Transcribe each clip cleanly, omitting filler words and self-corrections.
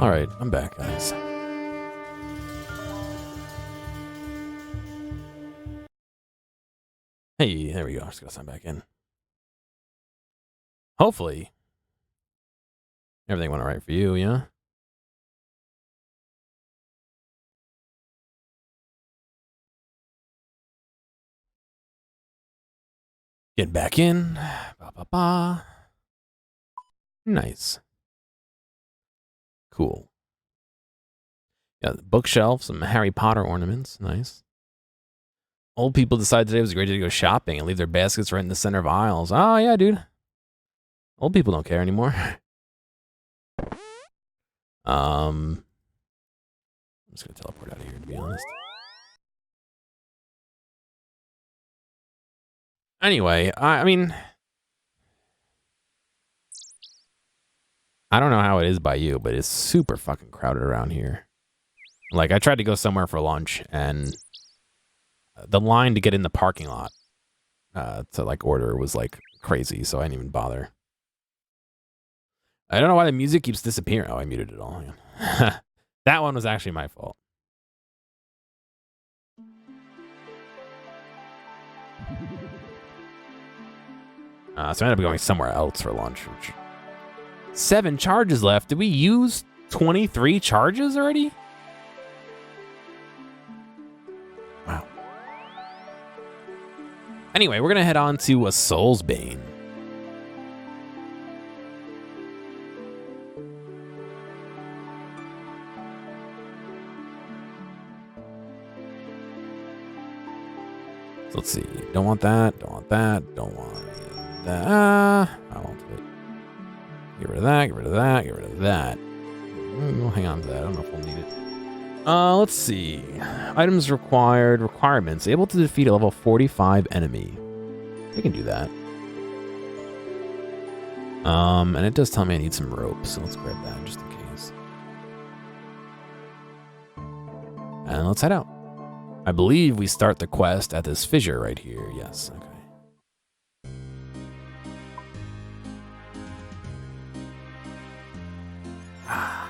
Alright, I'm back, guys. Hey, there we go. Just gotta sign back in. Hopefully, everything went alright for you, yeah? Getting back in. Ba, ba, ba. Nice. Cool. Yeah, the bookshelf, some Harry Potter ornaments. Nice. Old people decided today was a great day to go shopping and leave their baskets right in the center of aisles. Oh, yeah, dude. Old people don't care anymore. I'm just gonna teleport out of here, to be honest. Anyway, I mean, I don't know how it is by you, but it's super fucking crowded around here. Like, I tried to go somewhere for lunch, and the line to get in the parking lot to, like, order was, like, crazy, so I didn't even bother. I don't know why the music keeps disappearing. Oh, I muted it all. That one was actually my fault. So I ended up going somewhere else for lunch. 7 charges left. Did we use 23 charges already? Wow. Anyway, we're going to head on to a Soul's Bane. So let's see. Don't want that. Don't want that. Don't want that. I want it. Get rid of that. Get rid of that. Get rid of that. We'll hang on to that. I don't know if we'll need it. Let's see. Items required. Requirements. Able to defeat a level 45 enemy. We can do that. And it does tell me I need some rope, so let's grab that just in case. And let's head out. I believe we start the quest at this fissure right here. Yes, okay. I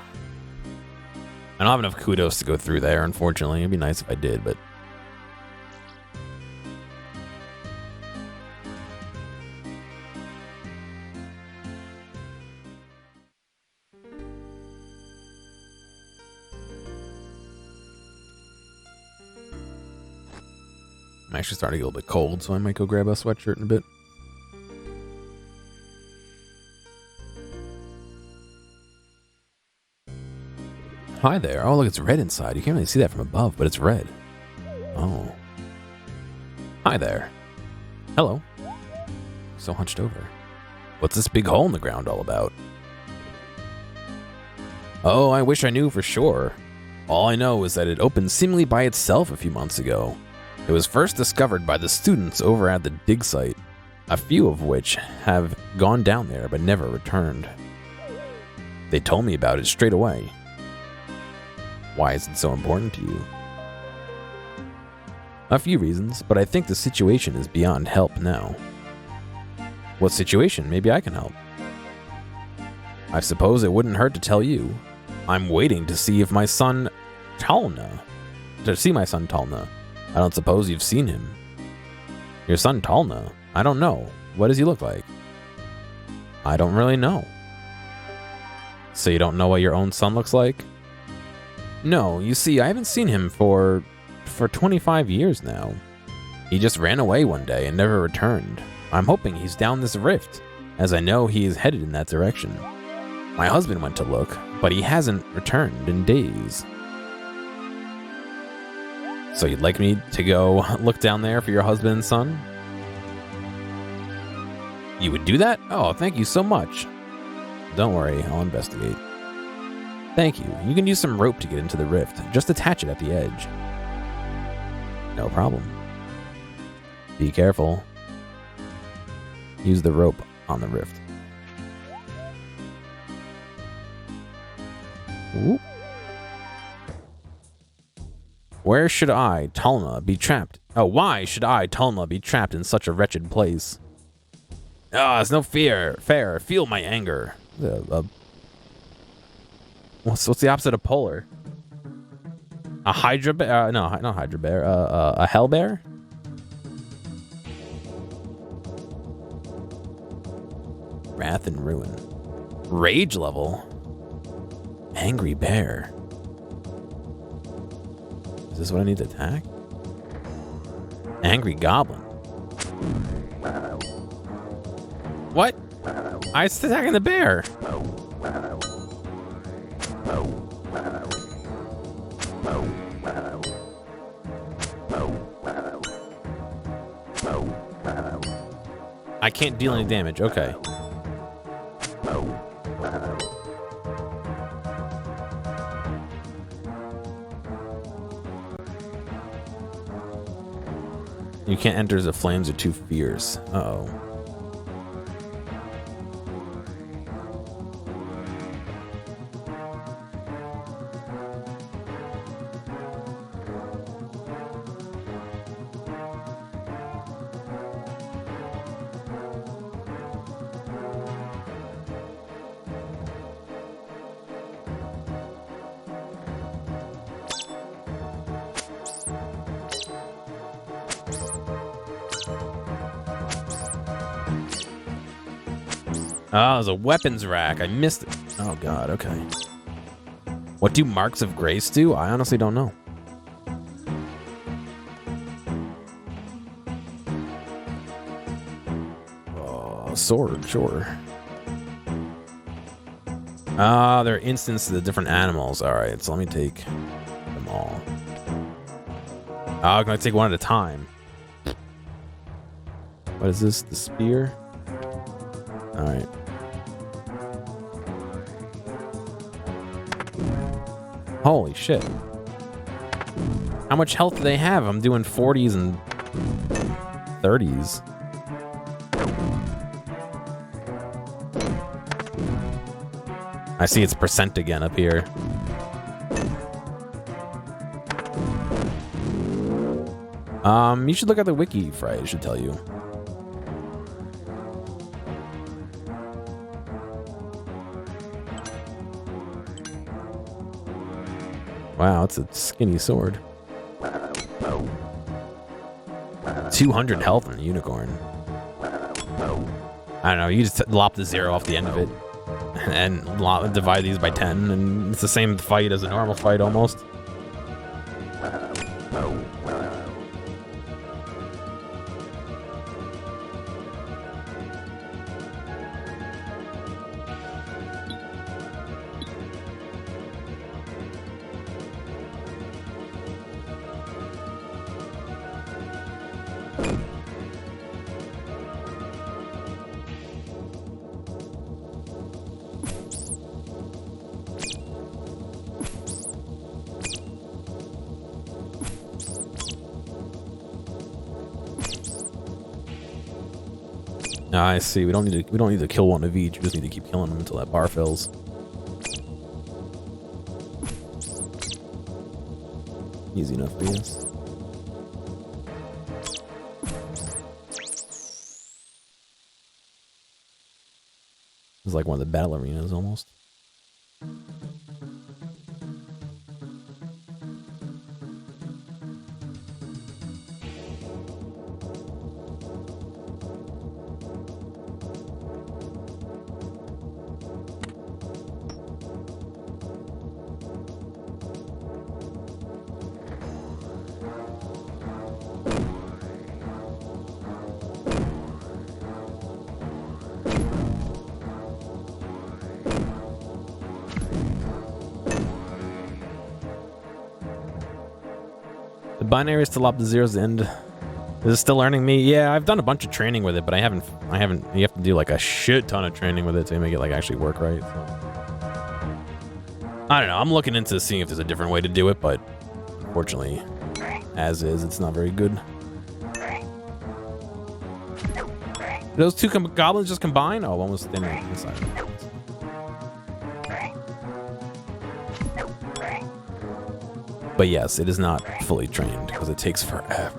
don't have enough kudos to go through there, unfortunately. It'd be nice if I did, but... I'm actually starting to get a little bit cold, so I might go grab a sweatshirt in a bit. Hi there. Oh, look, it's red inside. You can't really see that from above, but it's red. Oh. Hi there. Hello. So hunched over. What's this big hole in the ground all about? Oh, I wish I knew for sure. All I know is that it opened seemingly by itself a few months ago. It was first discovered by the students over at the dig site, a few of which have gone down there but never returned. They told me about it straight away. Why is it so important to you? A few reasons, but I think the situation is beyond help now. What situation? Maybe I can help. I suppose it wouldn't hurt to tell you. I'm waiting to see if my son Talna. I don't suppose you've seen him. Your son Talna? I don't know. What does he look like? I don't really know. So you don't know what your own son looks like? No, you see, I haven't seen him for 25 years now. He just ran away one day and never returned. I'm hoping he's down this rift, as I know he is headed in that direction. My husband went to look, but he hasn't returned in days. So you'd like me to go look down there for your husband and son? You would do that? Oh, thank you so much. Don't worry, I'll investigate. Thank you. You can use some rope to get into the rift. Just attach it at the edge. No problem. Be careful. Use the rope on the rift. Whoop. Where should I, Talna, be trapped? Oh, why should I, Talna, be trapped in such a wretched place? Ah, it's no fair. Feel my anger. What's the opposite of polar? A hydra bear? No, not hydra bear. A hell bear? Wrath and ruin. Rage level. Angry bear. Is this what I need to attack? Angry goblin. What? I was attacking the bear. I can't deal any damage. Okay. You can't enter as the flames are too fierce. Uh-oh. Oh, there's a weapons rack. I missed it. Oh, God. Okay. What do marks of grace do? I honestly don't know. Oh, sword, sure. Ah, they're instances of the different animals. All right, so let me take them all. Oh, can I take one at a time? What is this? The spear? All right. Holy shit. How much health do they have? I'm doing 40s and 30s. I see it's percent again up here. You should look at the wiki, Fry. It should tell you. Wow, it's a skinny sword. 200 health on the unicorn. I don't know, you just lop the 0 off the end of it. And divide these by 10, and it's the same fight as a normal fight almost. I see. We don't need to kill one of each. We just need to keep killing them until that bar fills. Easy enough, I guess. It's like one of the battle arenas almost. Binary is to lop the zeros end. Is it still learning me? Yeah, I've done a bunch of training with it, but I haven't, you have to do like a shit ton of training with it to make it like actually work right. So. I don't know, I'm looking into seeing if there's a different way to do it, but unfortunately, as is, it's not very good. Did those two goblins just combine? Oh, one was standing inside. But yes, it is not fully trained because it takes forever.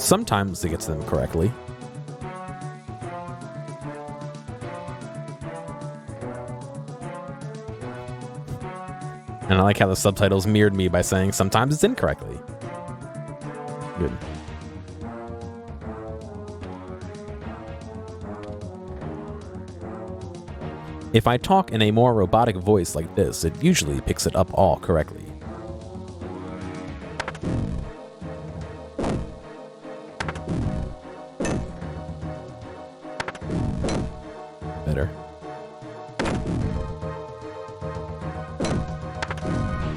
Sometimes it gets them correctly. And I like how the subtitles mirrored me by saying sometimes it's incorrectly. Good. If I talk in a more robotic voice like this, it usually picks it up all correctly. Better.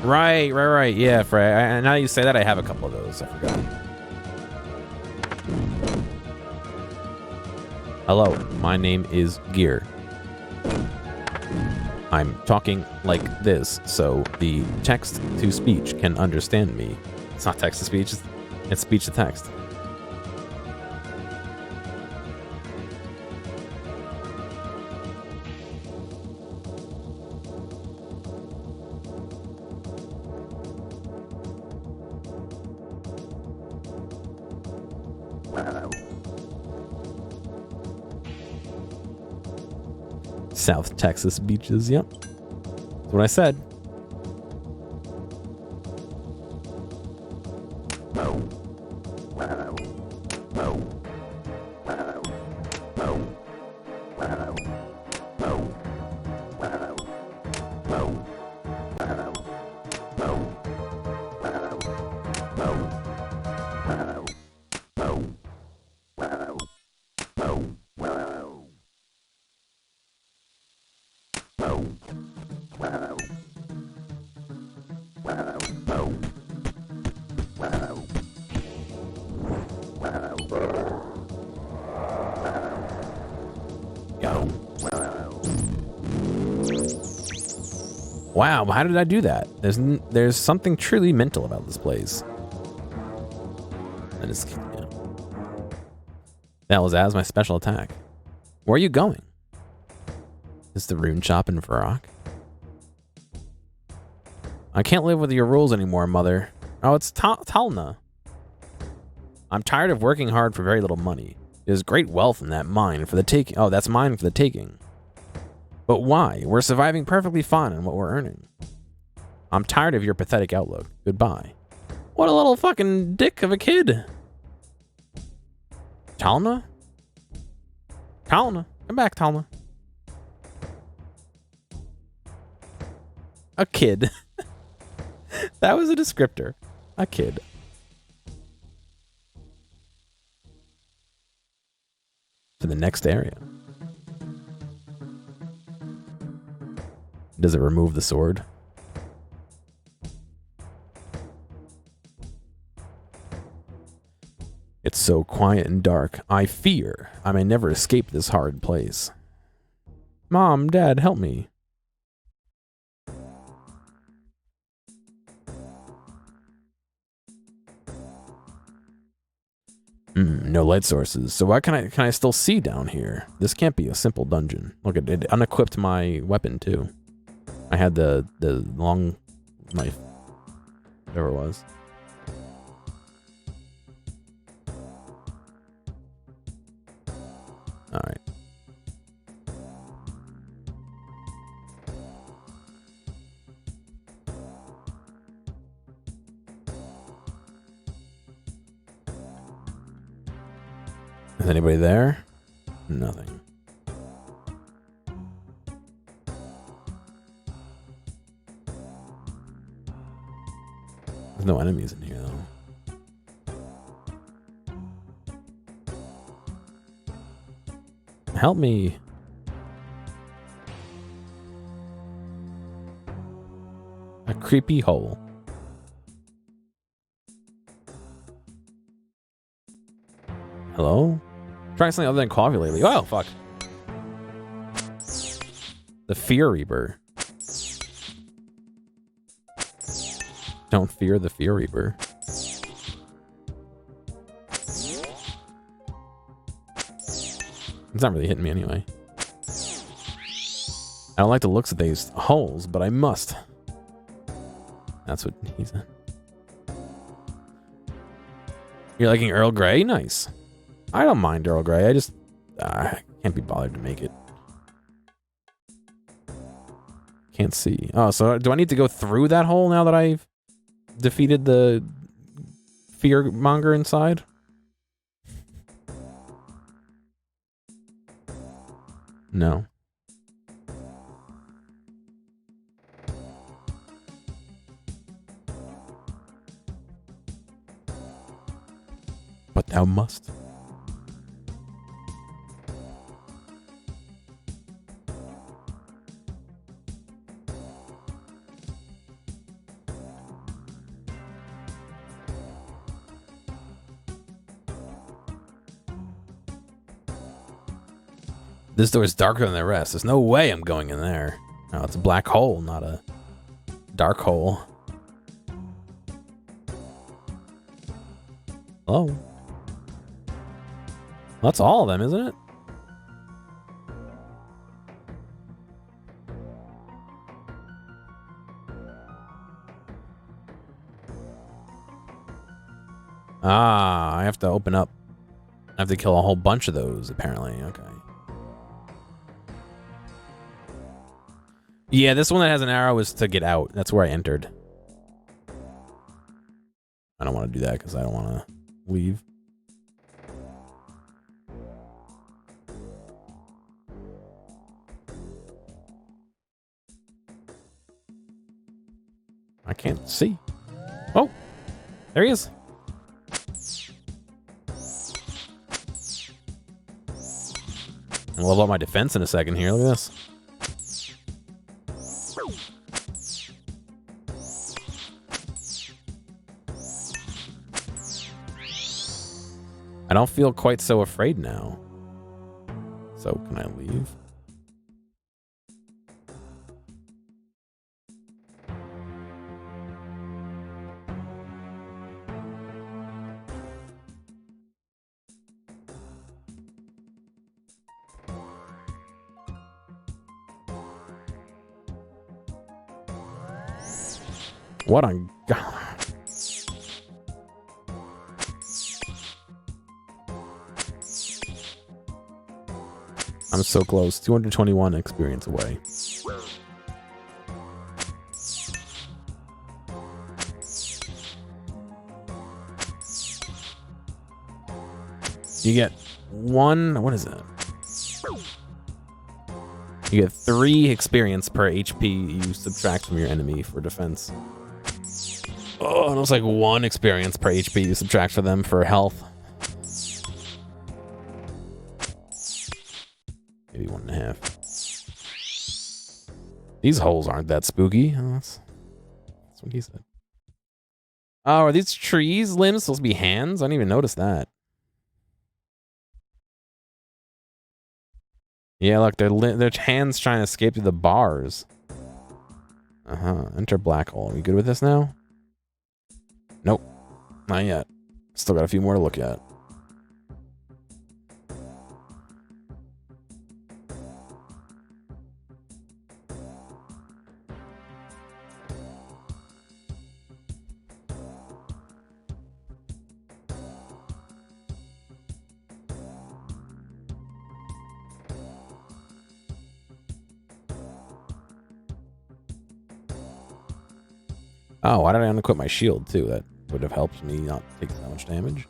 Right. Yeah, Frey. Now you say that, I have a couple of those. I forgot. Hello, my name is Gear. I'm talking like this, so the text-to-speech can understand me. It's not text-to-speech, it's speech-to-text. South Texas beaches, yep. That's what I said. Wow, how did I do that? There's something truly mental about this place. That is, yeah. That was as my special attack. Where are you going? Is the rune shop in Varrock? I can't live with your rules anymore, mother. Oh, it's Talna. I'm tired of working hard for very little money. There's great wealth in that mine for the taking. Oh, that's mine for the taking. But why? We're surviving perfectly fine on what we're earning. I'm tired of your pathetic outlook. Goodbye. What a little fucking dick of a kid. Talna? Talna. Come back, Talna. A kid. That was a descriptor. A kid. To the next area. Does it remove the sword? It's so quiet and dark. I fear I may never escape this hard place. Mom, Dad, help me. No light sources. So why can I still see down here? This can't be a simple dungeon. Look, it unequipped my weapon too. I had the long knife, whatever it was. All right. Is anybody there? Nothing. There's no enemies in here, though. Help me. A creepy hole. Hello? Trying something other than coffee lately. Oh, fuck. The Fear Reaper. Don't fear the Fear Reaper. It's not really hitting me anyway. I don't like the looks of these holes, but I must. That's what he said. You're liking Earl Grey? Nice. I don't mind Earl Grey. I just can't be bothered to make it. Can't see. Oh, so do I need to go through that hole now that I've defeated the fear monger inside? No. But thou must. This door is darker than the rest. There's no way I'm going in there. No, it's a black hole, not a dark hole. Hello? That's all of them, isn't it? Ah, I have to open up. I have to kill a whole bunch of those, apparently. Okay. Yeah, this one that has an arrow is to get out. That's where I entered. I don't want to do that because I don't want to leave. I can't see. Oh, there he is. I'll level up my defense in a second here. Look at this. I don't feel quite so afraid now. So, can I leave? What on God? I'm so close. 221 experience away. You get one. What is it? You get 3 experience per HP you subtract from your enemy for defense. Oh, and it was like 1 experience per HP you subtract for them for health. Maybe 1.5. These holes aren't that spooky. Oh, that's what he said. Oh, are these trees limbs supposed to be hands? I didn't even notice that. Yeah, look, their hands trying to escape through the bars. Enter black hole. Are we good with this now? Nope. Not yet. Still got a few more to look at. Oh, why did I unequip my shield too? That would have helped me not take that much damage.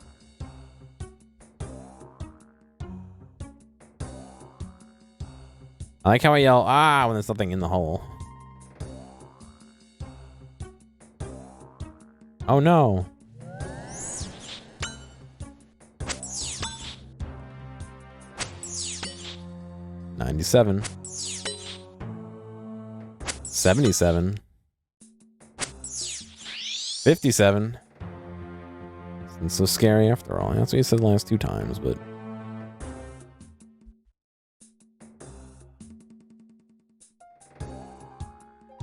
I like how I yell, ah, when there's something in the hole. Oh no. $97. $77. $57. It's so scary after all. That's what you said the last 2 times, but...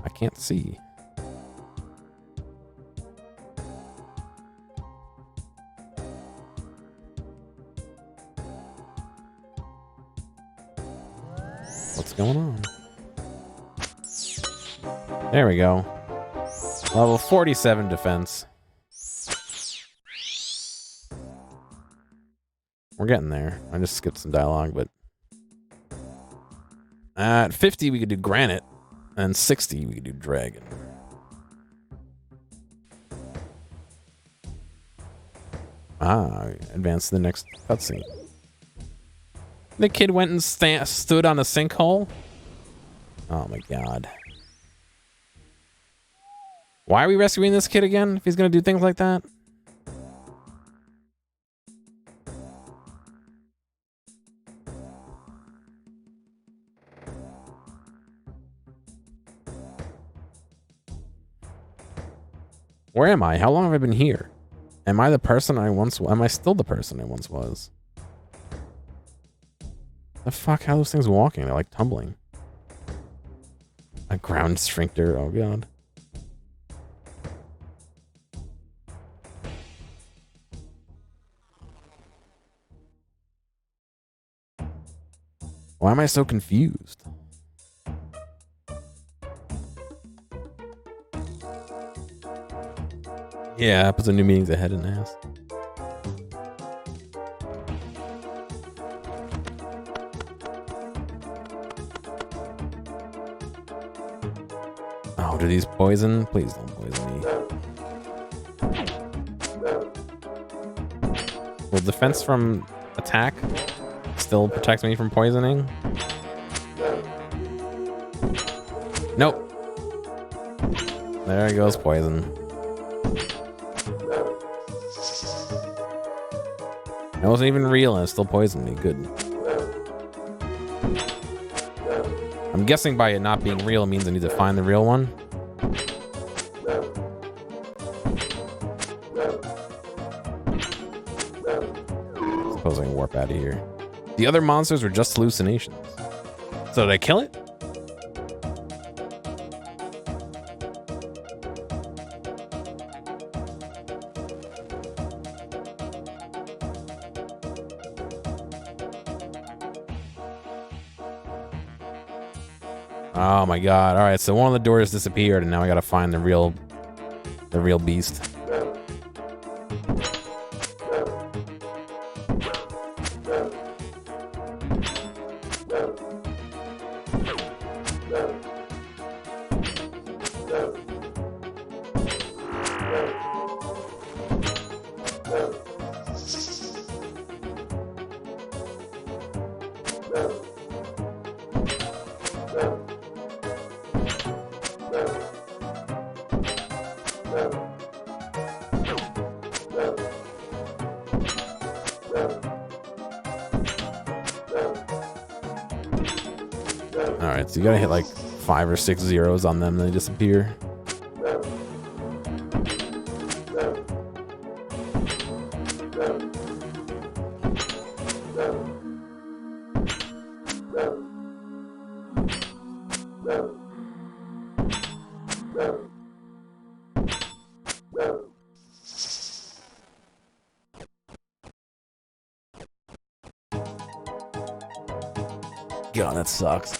I can't see. What's going on? There we go. Level 47 defense. We're getting there. I just skipped some dialogue, but at 50 we could do granite, and 60 we could do dragon. Advance to the next cutscene. The kid went and stood on a sinkhole. Oh my god. Why are we rescuing this kid again if he's gonna do things like that? Where am I? How long have I been here? Am I the person I once was? Am I still the person I once was? The fuck? How are those things walking? They're like tumbling. A ground sphincter. Oh god. Why am I so confused? Yeah, puts a new meanings ahead and ass. Oh, do these poison? Please don't poison me. Will defense from attack still protect me from poisoning? Nope. There goes poison. It wasn't even real and it still poisoned me. Good. I'm guessing by it not being real means I need to find the real one. Suppose I can warp out of here. The other monsters were just hallucinations. So did I kill it? Oh my god. Alright, so one of the doors disappeared and now I gotta find the real beast. Alright, so you gotta hit like 5 or 6 zeros on them and they disappear. God, that sucks.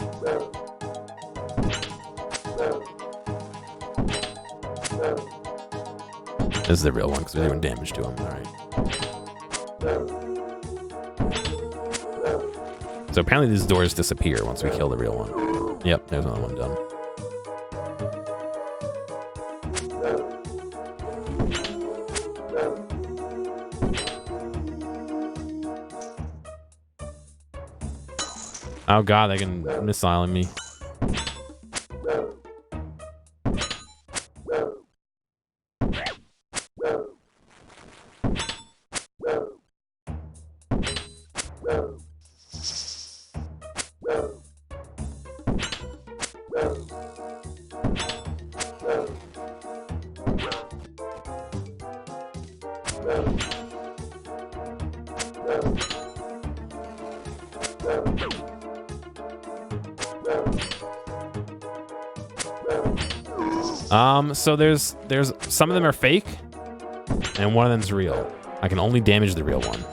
This is the real one because we're doing damage to him. Alright. So apparently these doors disappear once we kill the real one. Yep, there's another one done. Oh god, they can missile me. So there's some of them are fake, and one of them's real. I can only damage the real one.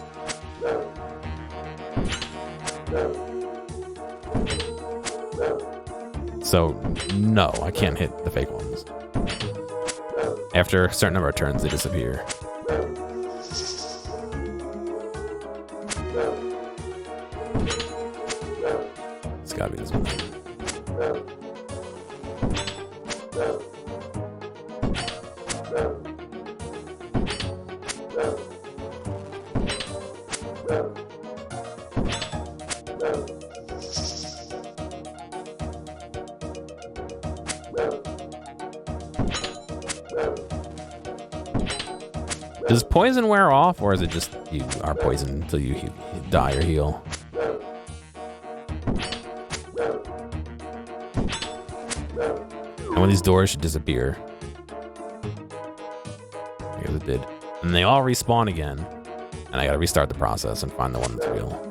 So no, I can't hit the fake ones. After a certain number of turns, they disappear. gotta be this one. Does poison wear off, or is it just you are poisoned until you die or heal? And when these doors should disappear. I guess it did. And they all respawn again. And I gotta restart the process and find the one that's real.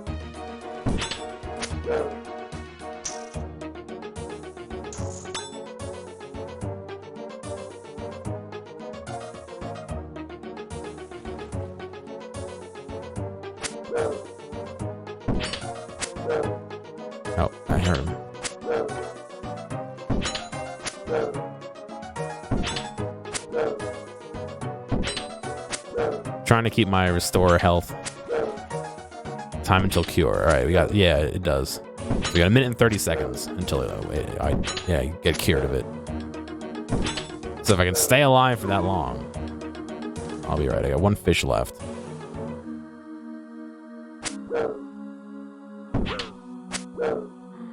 Oh, I heard him. Trying to keep my restore health. Time until cure. All right, we got, yeah, it does. So we got a minute and 30 seconds until I get cured of it. So if I can stay alive for that long, I'll be right. I got one fish left.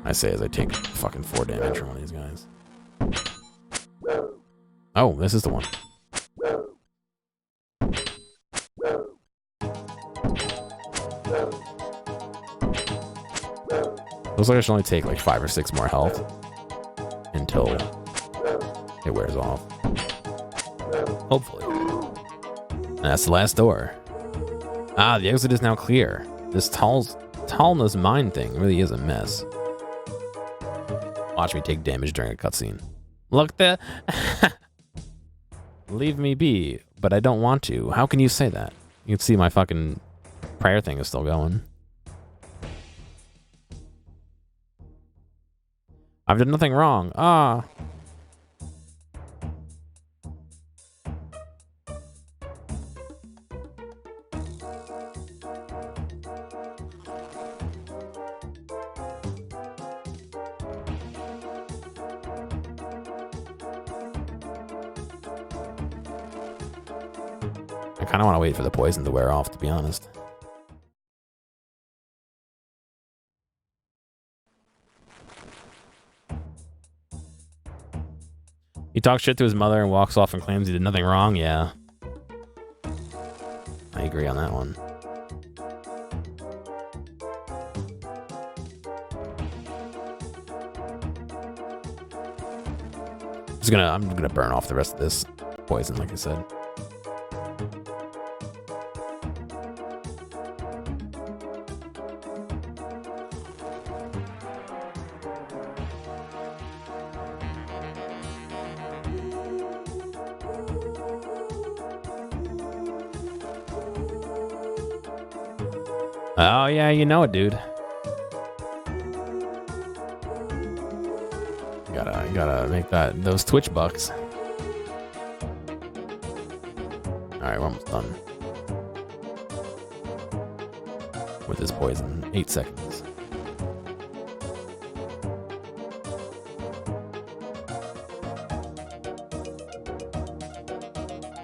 I say as I take fucking 4 damage from one of these guys. Oh, this is the one. Looks like I should only take like 5 or 6 more health until it wears off. Hopefully. And that's the last door. Ah, the exit is now clear. This Talna's mine thing really is a mess. Watch me take damage during a cutscene. Look there. Leave me be, but I don't want to. How can you say that? You can see my fucking prayer thing is still going. I've done nothing wrong. Ah. I kind of want to wait for the poison to wear off, to be honest. He talks shit to his mother and walks off and claims he did nothing wrong. Yeah. I agree on that one. I'm gonna burn off the rest of this poison, like I said. Oh yeah, you know it, dude. Gotta make those Twitch bucks. All right, we're almost done with this poison. 8 seconds.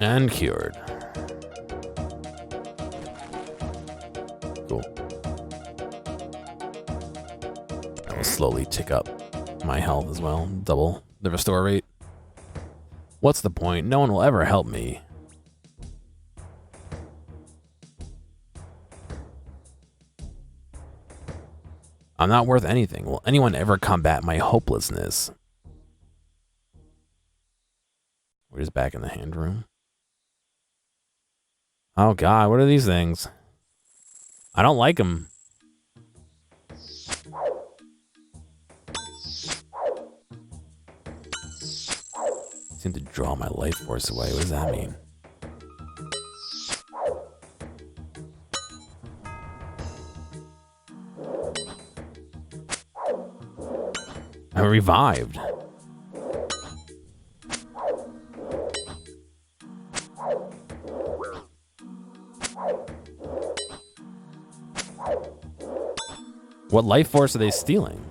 And cured. Cool. I will slowly tick up my health as well. Double the restore rate. What's the point? No one will ever help me. I'm not worth anything. Will anyone ever combat my hopelessness? We're just back in the hand room. Oh god, what are these things? I don't like them. Seem to draw my life force away. What does that mean? I'm revived. What life force are they stealing?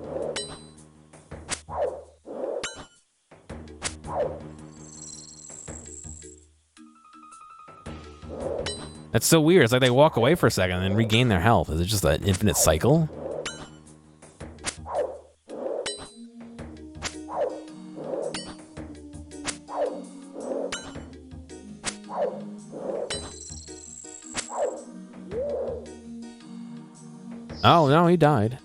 That's so weird. It's like they walk away for a second and then regain their health. Is it just an infinite cycle? Oh, no, he died.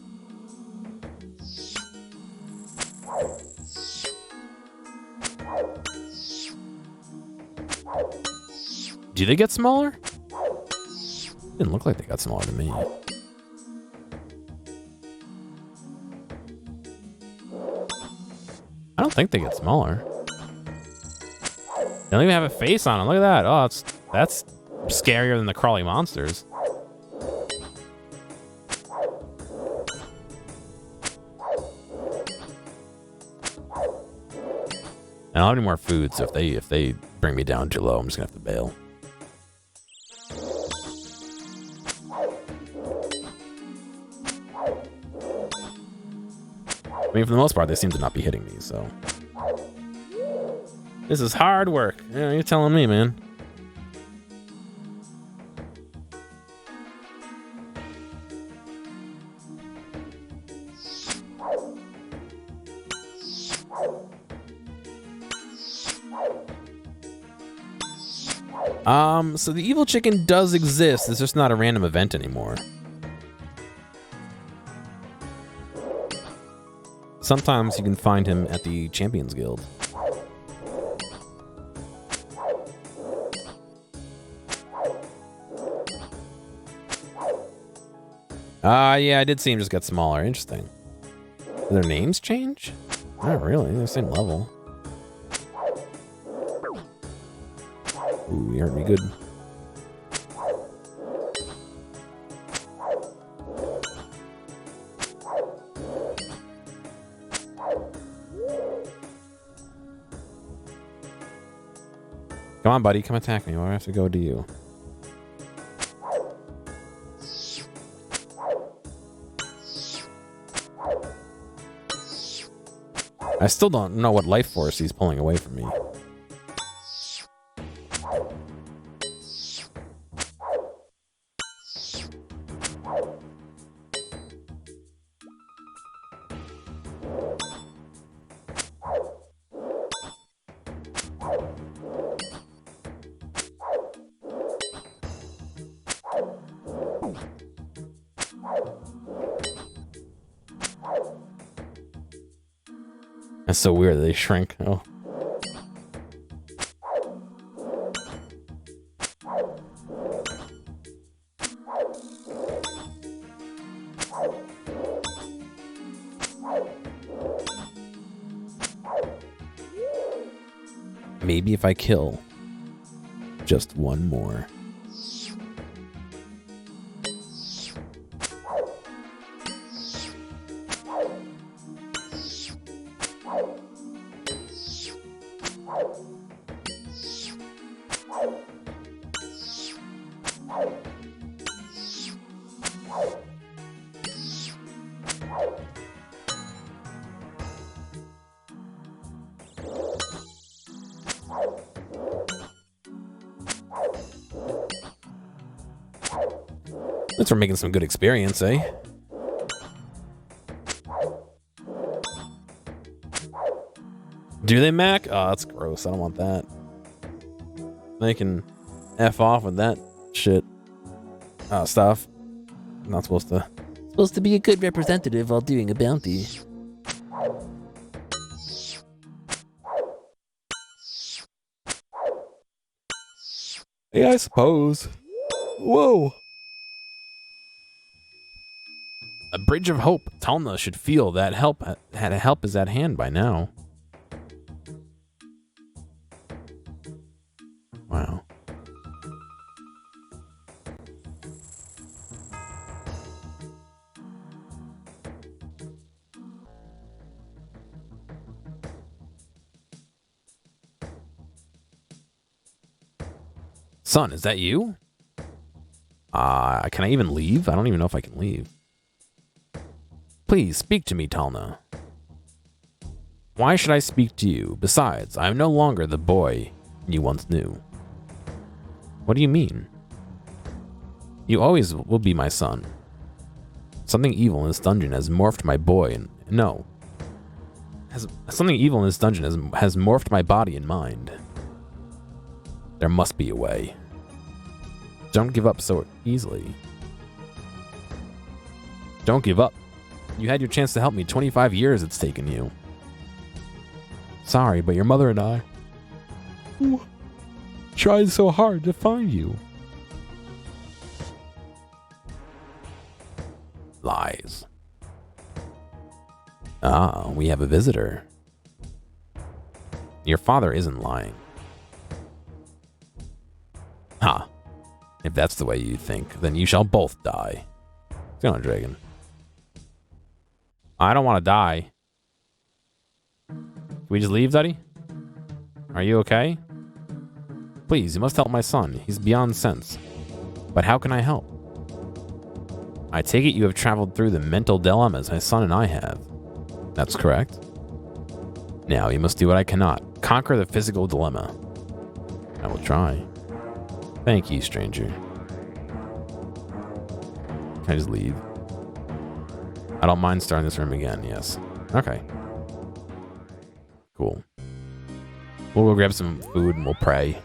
Do they get smaller? Didn't look like they got smaller to me. I don't think they get smaller. They don't even have a face on them. Look at that. Oh, that's scarier than the crawly monsters. I don't have any more food, so if they bring me down too low, I'm just gonna have to bail. I mean, for the most part, they seem to not be hitting me, so. This is hard work. Yeah, you're telling me, man. So the evil chicken does exist. It's just not a random event anymore. Sometimes you can find him at the Champions Guild. Yeah, I did see him just get smaller. Interesting. Do their names change? Not really. They're the same level. Ooh, you hurt me good. Come on, buddy. Come attack me, or I have to go to you. I still don't know what life force he's pulling away from me. That's so weird that they shrink. Oh. Maybe if I kill just one more. Thanks for making some good experience, eh? Do they, Mac? Oh, that's gross. I don't want that. They can F off with that shit. Stuff. Not supposed to. Supposed to be a good representative while doing a bounty. Yeah, I suppose. Whoa. A bridge of hope. Talna should feel that help is at hand by now. Wow. Son, is that you? Can I even leave? I don't even know if I can leave. Please speak to me, Talna. Why should I speak to you? Besides, I am no longer the boy you once knew. What do you mean? You always will be my son. Something evil in this dungeon has morphed my boy and... No. Something evil in this dungeon has morphed my body and mind. There must be a way. Don't give up so easily. Don't give up. You had your chance to help me. 25 years it's taken you. Sorry, but your mother and I tried so hard to find you. Lies. Ah, we have a visitor. Your father isn't lying. Ha. If that's the way you think, then you shall both die. What's going on, Dragon? I don't want to die. Can we just leave, Daddy? Are you okay? Please, you must help my son. He's beyond sense. But how can I help? I take it you have traveled through the mental dilemmas my son and I have. That's correct. Now, you must do what I cannot. Conquer the physical dilemma. I will try. Thank you, stranger. Can I just leave? I don't mind starting this room again, yes. Okay. Cool. We'll go grab some food and we'll pray.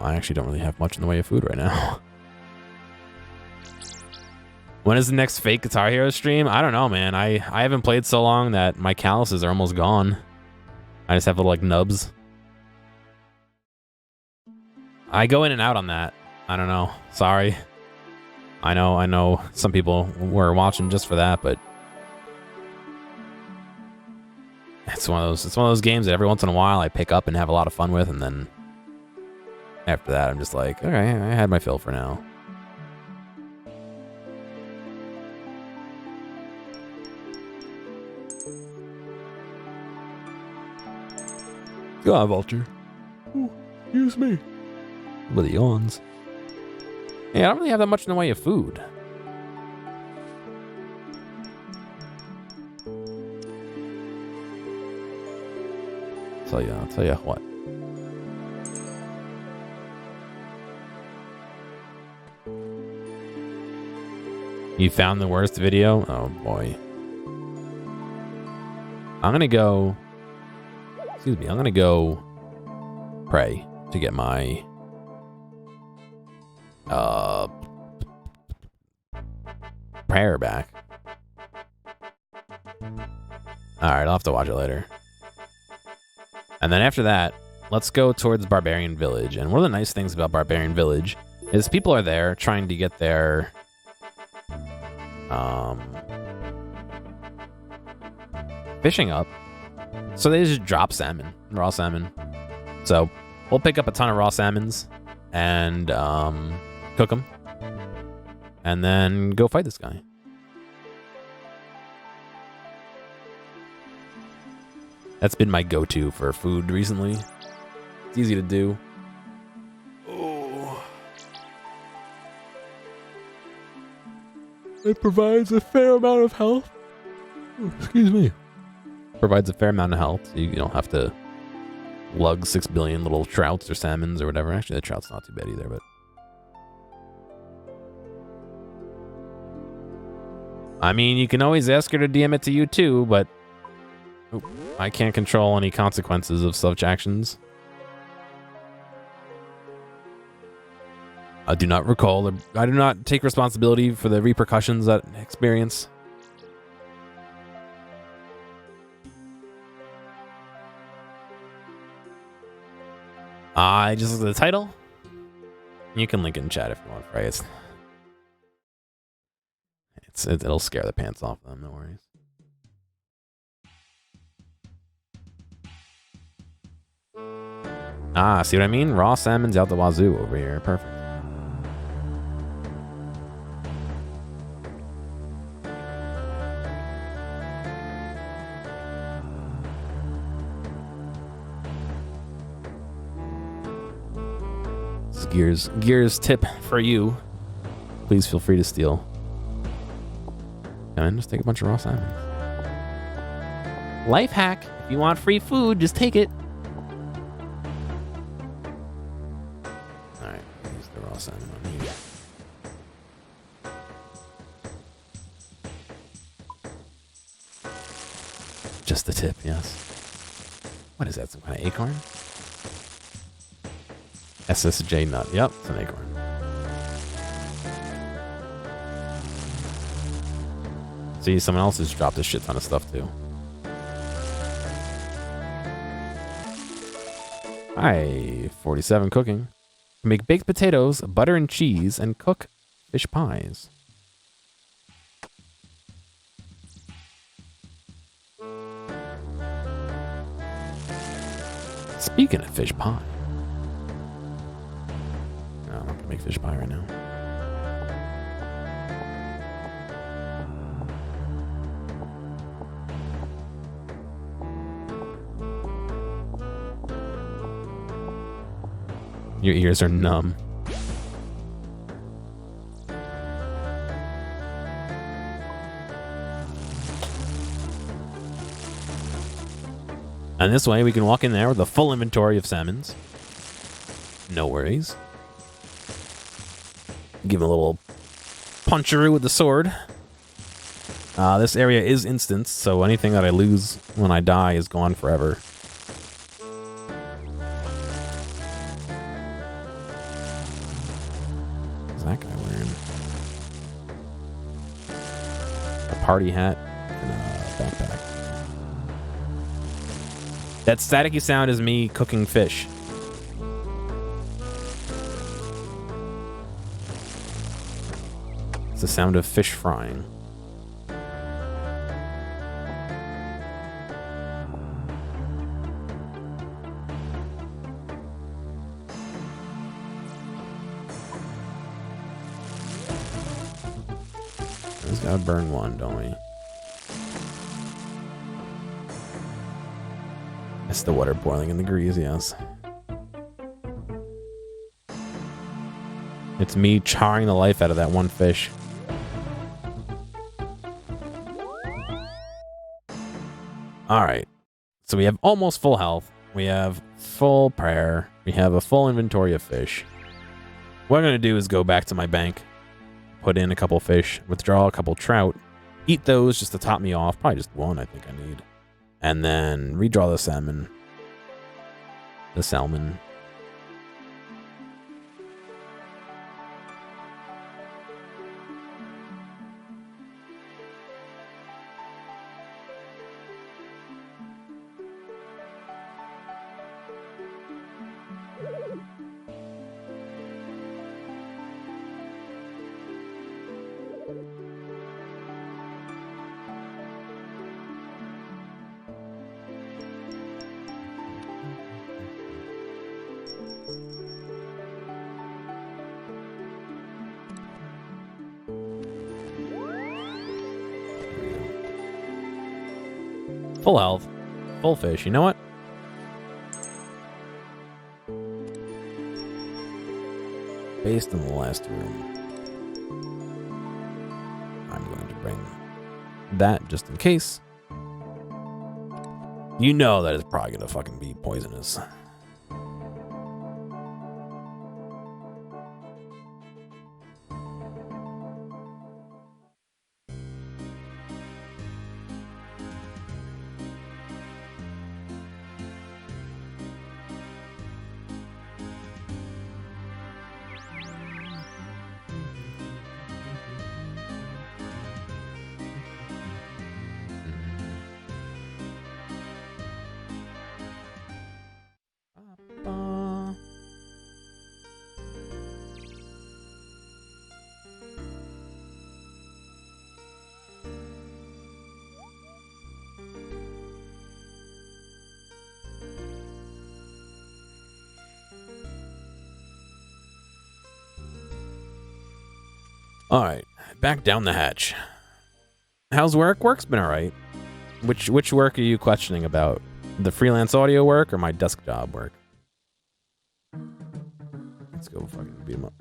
I actually don't really have much in the way of food right now. When is the next fake Guitar Hero stream? I don't know, man. I haven't played so long that my calluses are almost gone. I just have little, like, nubs. I go in and out on that. I don't know. Sorry. I know some people were watching just for that, but it's one of those games that every once in a while I pick up and have a lot of fun with, and then after that I'm just like, okay, I had my fill for now. Go on, Vulture. Ooh, excuse me. With the yawns. Yeah, I don't really have that much in the way of food. I'll tell you what. You found the worst video? Oh boy. I'm gonna go pray to get my prayer back. Alright, I'll have to watch it later. And then after that, let's go towards Barbarian Village. And one of the nice things about Barbarian Village is people are there trying to get their fishing up. So they just drop salmon, raw salmon. So we'll pick up a ton of raw salmons and cook them. And then go fight this guy. That's been my go-to for food recently. It's easy to do. Oh. It provides a fair amount of health. Oh, excuse me. Provides a fair amount of health. So you don't have to lug 6 billion little trouts or salmons or whatever. Actually, the trout's not too bad either, but... I mean, you can always ask her to DM it to you too, but... I can't control any consequences of such actions. I do not recall, I do not take responsibility for the repercussions that experience. I just looked at the title. You can link it in chat if you want, right? It'll scare the pants off them, no worries. Ah, see what I mean? Raw salmon's out the wazoo over here. Perfect. This is Gears tip for you. Please feel free to steal. And then just take a bunch of raw salmon. Life hack. If you want free food, just take it. Alright, use the raw salmon on here. Just the tip, yes. What is that, some kind of acorn? SSJ nut. Yep, it's an acorn. See, someone else has dropped a shit ton of stuff too. Hi, 47 cooking. Make baked potatoes, butter and cheese, and cook fish pies. Speaking of fish pie. No, I'm not gonna make fish pie right now. Your ears are numb. And this way we can walk in there with a full inventory of salmons. No worries. Give him a little puncheroo with the sword. This area is instanced, so anything that I lose when I die is gone forever. What's that guy wearing? A party hat and a backpack. That staticky sound is me cooking fish. It's the sound of fish frying. We just gotta burn one, don't we? It's the water boiling in the grease, yes. It's me charring the life out of that one fish. Alright. So we have almost full health. We have full prayer. We have a full inventory of fish. What I'm going to do is go back to my bank, put in a couple fish, withdraw a couple trout, eat those just to top me off. Probably just one I think I need. And then redraw the salmon. The salmon. Full health. Full fish. You know what? Based on the last room, I'm going to bring that just in case. You know that it's probably going to fucking be poisonous. All right, back down the hatch. How's work? Work's been all right. Which work are you questioning about? The freelance audio work or my desk job work? Let's go fucking beat him up.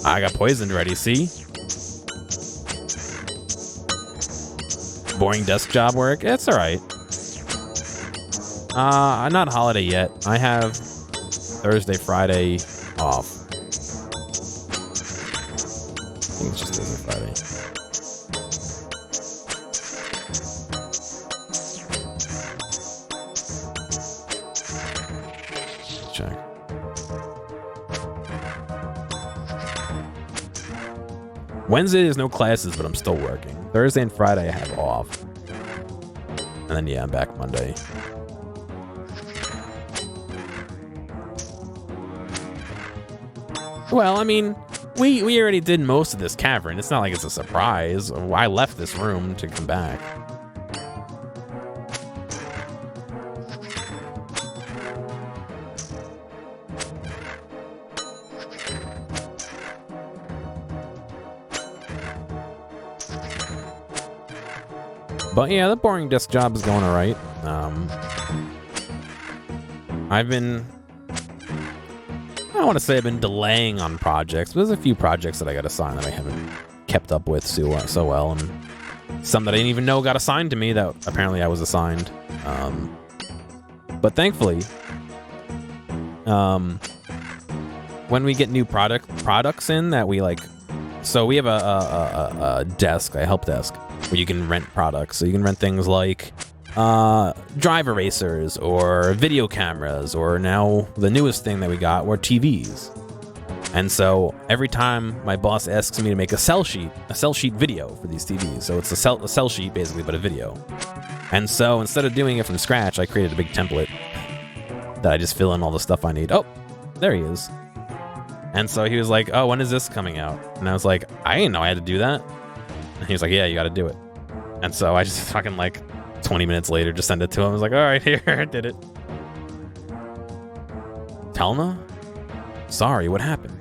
I got poisoned already, see? Boring desk job work? It's alright. Not holiday yet. I have Thursday, Friday off. I think it's just Thursday, Friday. Check. Wednesday there's no classes, but I'm still working. Thursday and Friday I have off. And then yeah, I'm back Monday. Well, I mean, we already did most of this cavern. It's not like it's a surprise. I left this room to come back. But yeah, the boring desk job is going alright. I've been... I don't want to say I've been delaying on projects, but there's a few projects that I got assigned that I haven't kept up with so well, and some that I didn't even know got assigned to me that apparently I was assigned. But thankfully, when we get new products in that we like, so we have a desk, a help desk, where you can rent products. So you can rent things like drive erasers or video cameras, or now the newest thing that we got were TVs. And so every time my boss asks me to make a sell sheet video for these TVs. So it's a sell sheet basically, but a video. And so instead of doing it from scratch, I created a big template that I just fill in all the stuff I need. Oh, there he is. And so he was like, oh, when is this coming out? And I was like, I didn't know I had to do that. And he was like, yeah, you got to do it. And so I just fucking like 20 minutes later just sent it to him. I was like, all right, here, I did it. Telna? Sorry, what happened?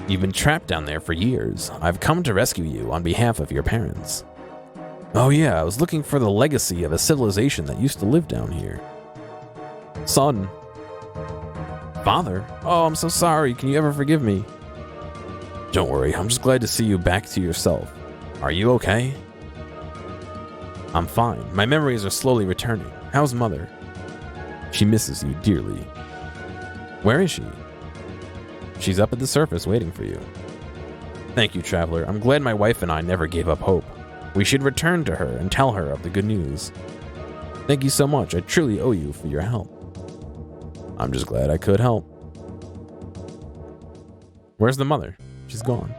You've been trapped down there for years. I've come to rescue you on behalf of your parents. Oh yeah, I was looking for the legacy of a civilization that used to live down here. Son. Father? Oh, I'm so sorry. Can you ever forgive me? Don't worry, I'm just glad to see you back to yourself. Are you okay? I'm fine. My memories are slowly returning. How's Mother? She misses you dearly. Where is she? She's up at the surface waiting for you. Thank you, Traveler. I'm glad my wife and I never gave up hope. We should return to her and tell her of the good news. Thank you so much. I truly owe you for your help. I'm just glad I could help. Where's the mother? She's gone.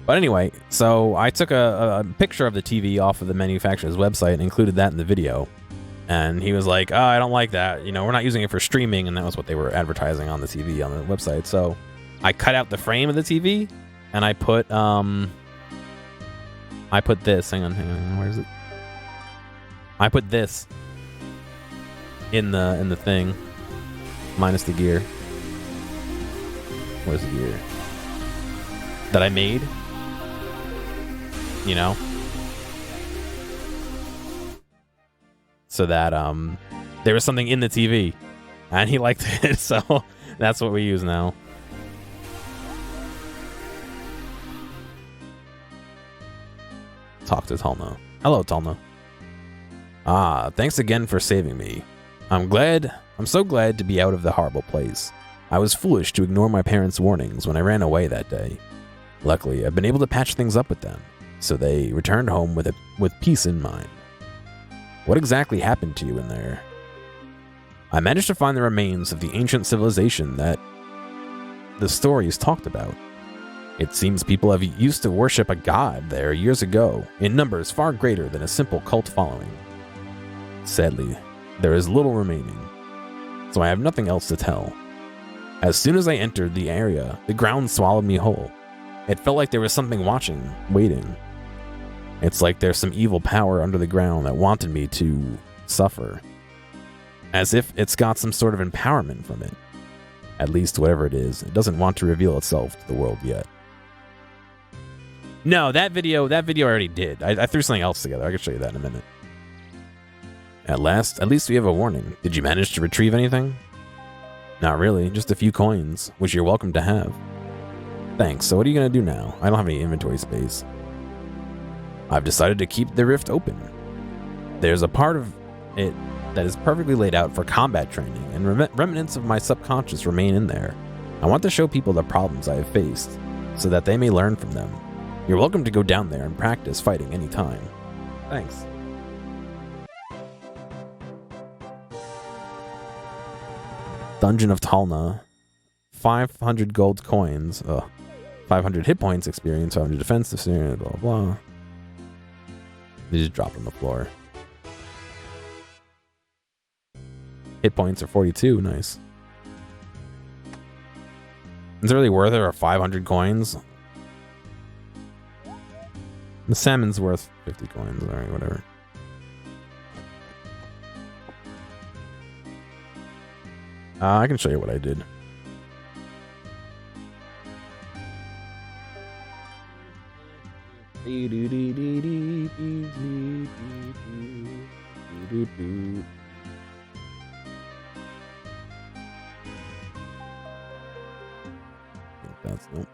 But anyway, so I took a picture of the TV off of the manufacturer's website and included that in the video. And he was like, oh, I don't like that. You know, we're not using it for streaming. And that was what they were advertising on the TV on the website. So I cut out the frame of the TV and I put this. Hang on. Where is it? I put this in the thing, minus the gear. Where's the gear that I made? You know, so that there was something in the TV, and he liked it, so that's what we use now. Talk to Talna. Hello, Talna. Ah, thanks again for saving me. I'm so glad to be out of the horrible place. I was foolish to ignore my parents' warnings when I ran away that day. Luckily, I've been able to patch things up with them, so they returned home with peace in mind. What exactly happened to you in there? I managed to find the remains of the ancient civilization that the stories talked about. It seems people have used to worship a god there years ago, in numbers far greater than a simple cult following. Sadly, there is little remaining, so I have nothing else to tell. As soon as I entered the area, the ground swallowed me whole. It felt like there was something watching, waiting. It's like there's some evil power under the ground that wanted me to suffer. As if it's got some sort of empowerment from it. At least whatever it is, it doesn't want to reveal itself to the world yet. No, that video I already did. I threw something else together. I can show you that in a minute. At least we have a warning. Did you manage to retrieve anything? Not really, just a few coins, which you're welcome to have. Thanks, so what are you going to do now? I don't have any inventory space. I've decided to keep the rift open. There's a part of it that is perfectly laid out for combat training, and remnants of my subconscious remain in there. I want to show people the problems I have faced, so that they may learn from them. You're welcome to go down there and practice fighting anytime. Thanks. Dungeon of Talna. 500 gold coins. 500 hit points experience, 500 defense experience, blah, blah, blah. They just drop on the floor. Hit points are 42, nice. Is it really worth it, or 500 coins? The salmon's worth 50 coins, alright, whatever. I can show you what I did. That's nope.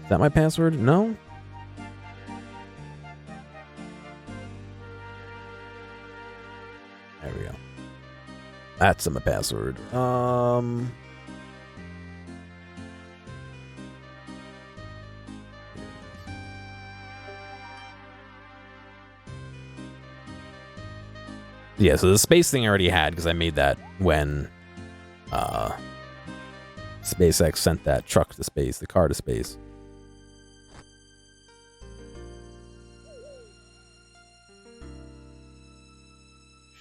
Is that my password? No? There we go. That's my password. Yeah, so the space thing I already had because I made that when SpaceX sent that truck to space, the car to space.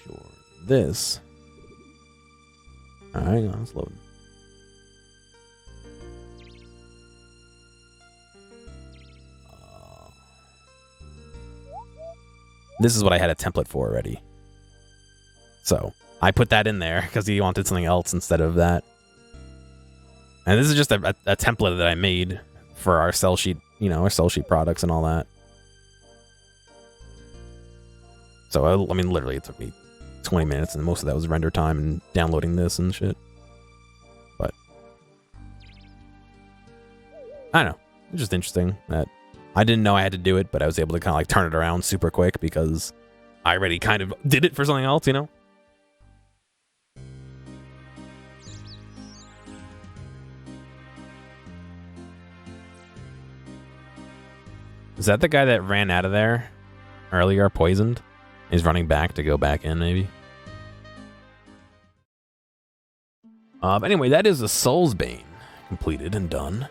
Sure. This. Hang on, it's loading. This is what I had a template for already. So I put that in there because he wanted something else instead of that. And this is just a template that I made for our sell sheet, you know, our sell sheet products and all that. So, I mean, literally it took me 20 minutes and most of that was render time and downloading this and shit. But I don't know. It's just interesting that I didn't know I had to do it, but I was able to kind of like turn it around super quick because I already kind of did it for something else, you know? Is that the guy that ran out of there earlier, poisoned? He's running back to go back in, maybe? But anyway, that is the Soul's Bane completed and done.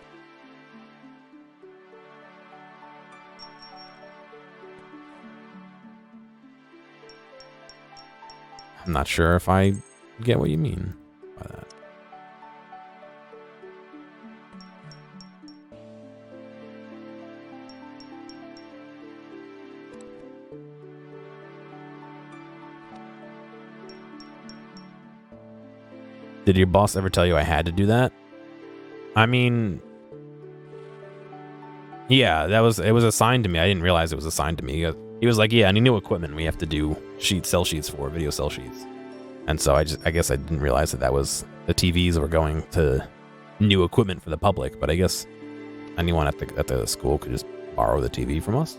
I'm not sure if I get what you mean by that. Did your boss ever tell you I had to do that? I mean, yeah, it was assigned to me. I didn't realize it was assigned to me. He was like, yeah, any new equipment we have to do sell sheets for, video sell sheets. And so I guess I didn't realize that was the TVs were going to new equipment for the public, but I guess anyone at the school could just borrow the TV from us.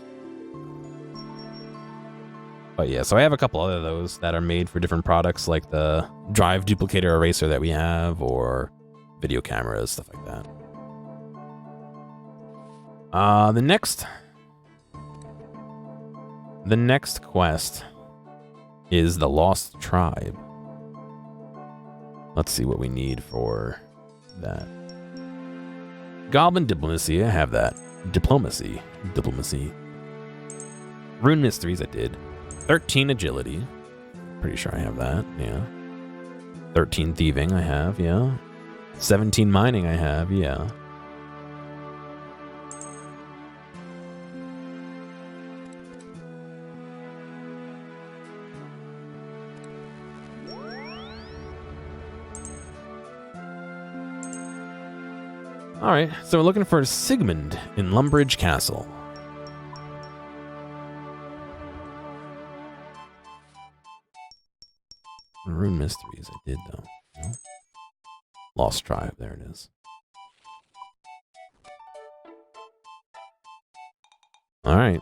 But yeah, so I have a couple other of those that are made for different products, like the drive duplicator eraser that we have, or video cameras, stuff like that. The next quest is the Lost Tribe. Let's see what we need for that. Goblin Diplomacy, I have that. Diplomacy. Rune Mysteries, I did. 13 Agility. Pretty sure I have that, yeah. 13 Thieving, I have, yeah. 17 Mining, I have, yeah. Alright, so we're looking for Sigmund in Lumbridge Castle. Rune Mysteries, I did though. No? Lost Tribe, there it is. Alright.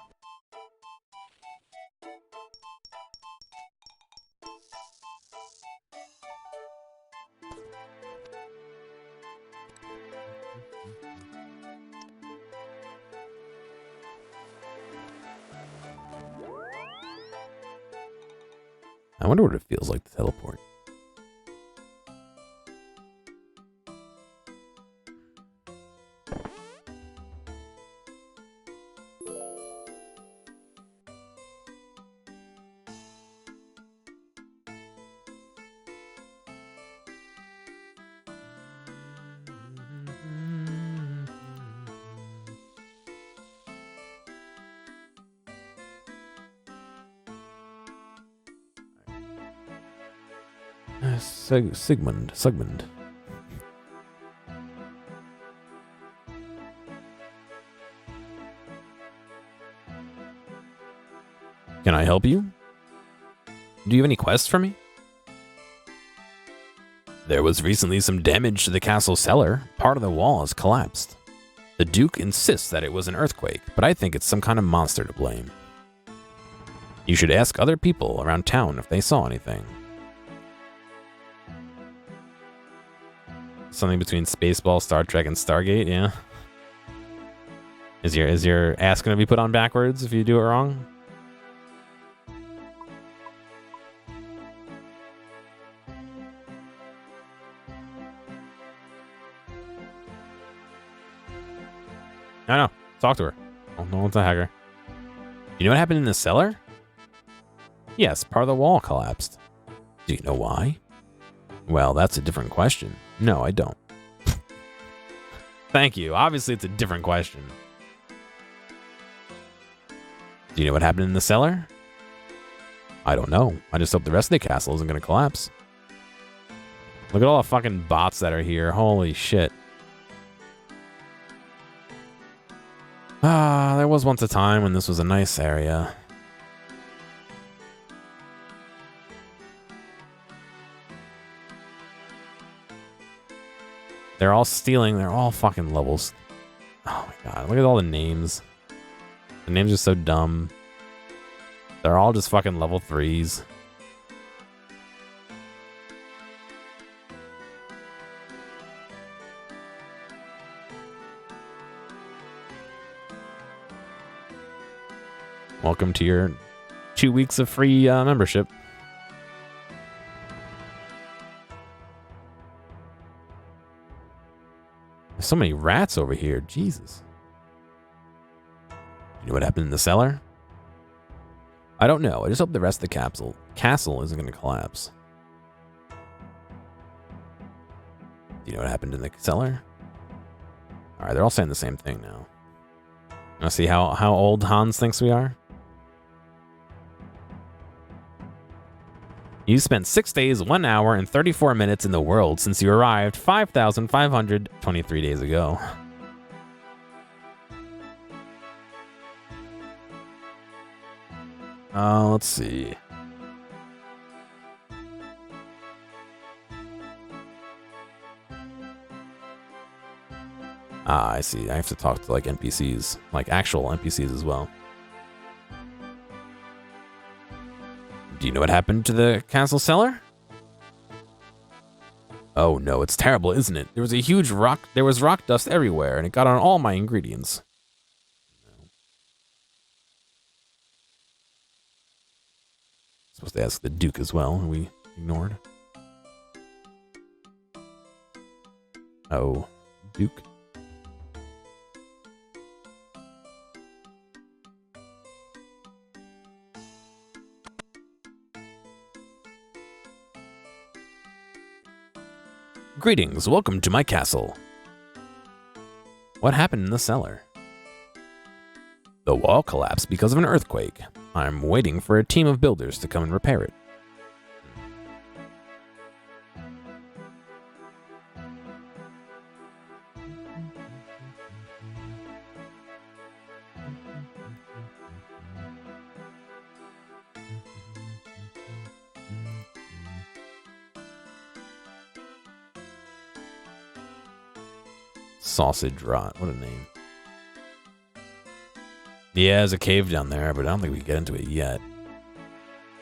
I wonder what it feels like to teleport. Sigmund. Can I help you? Do you have any quests for me? There was recently some damage to the castle cellar. Part of the wall has collapsed. The Duke insists that it was an earthquake, but I think it's some kind of monster to blame. You should ask other people around town if they saw anything. Something between Spaceball, Star Trek, and Stargate, yeah. Is your ass gonna be put on backwards if you do it wrong? I know. Talk to her. Oh, no one's a hacker. You know what happened in the cellar? Yes, part of the wall collapsed. Do you know why? Well, that's a different question. No, I don't. Thank you. Obviously, it's a different question. Do you know what happened in the cellar? I don't know. I just hope the rest of the castle isn't going to collapse. Look at all the fucking bots that are here. Holy shit. Ah, there was once a time when this was a nice area. They're all stealing. They're all fucking levels. Oh my god. Look at all the names. The names are so dumb. They're all just fucking level 3s. Welcome to your 2 weeks of free membership. There's so many rats over here. Jesus. You know what happened in the cellar? I don't know. I just hope the rest of the castle isn't going to collapse. Do you know what happened in the cellar? All right, they're all saying the same thing now. Now see how old Hans thinks we are? You spent 6 days, 1 hour, and 34 minutes in the world since you arrived 5,523 days ago. Let's see. Ah, I see. I have to talk to like NPCs, like actual NPCs as well. Do you know what happened to the castle cellar? Oh no, it's terrible, isn't it? There was a huge rock, there was rock dust everywhere, and it got on all my ingredients. Supposed to ask the Duke as well, who we ignored. Oh, Duke. Greetings, welcome to my castle. What happened in the cellar? The wall collapsed because of an earthquake. I'm waiting for a team of builders to come and repair it. Sausage Rot. What a name. Yeah, there's a cave down there, but I don't think we can get into it yet.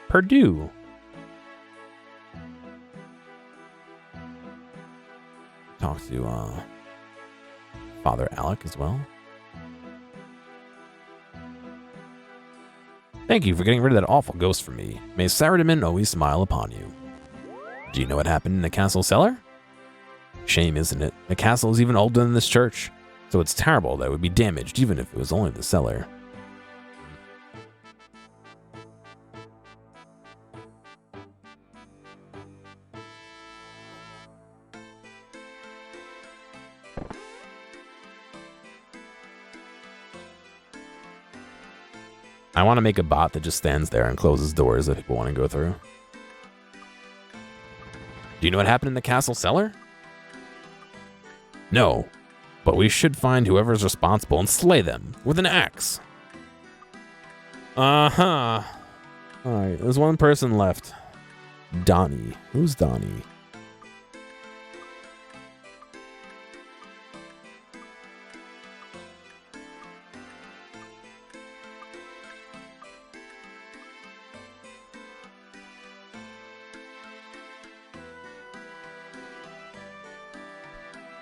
Purdue. Talk to Father Alec as well. Thank you for getting rid of that awful ghost for me. May Saradomin always smile upon you. Do you know what happened in the castle cellar? Shame, isn't it? The castle is even older than this church, so it's terrible that it would be damaged even if it was only the cellar. I want to make a bot that just stands there and closes doors that people want to go through. Do you know what happened in the castle cellar? No, but we should find whoever's responsible and slay them with an axe. Uh-huh. Alright, there's one person left. Donnie. Who's Donnie?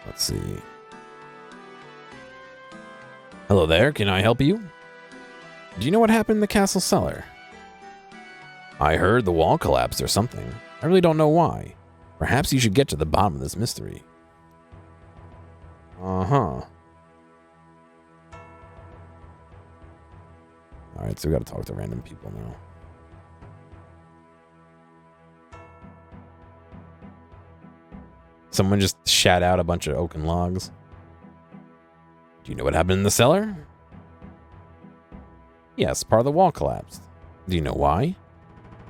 Let's see. Hello there, can I help you? Do you know what happened in the castle cellar? I heard the wall collapsed or something. I really don't know why. Perhaps you should get to the bottom of this mystery. Uh-huh. Alright, so we gotta talk to random people now. Someone just shat out a bunch of oaken logs. Do you know what happened in the cellar? Yes, part of the wall collapsed. Do you know why?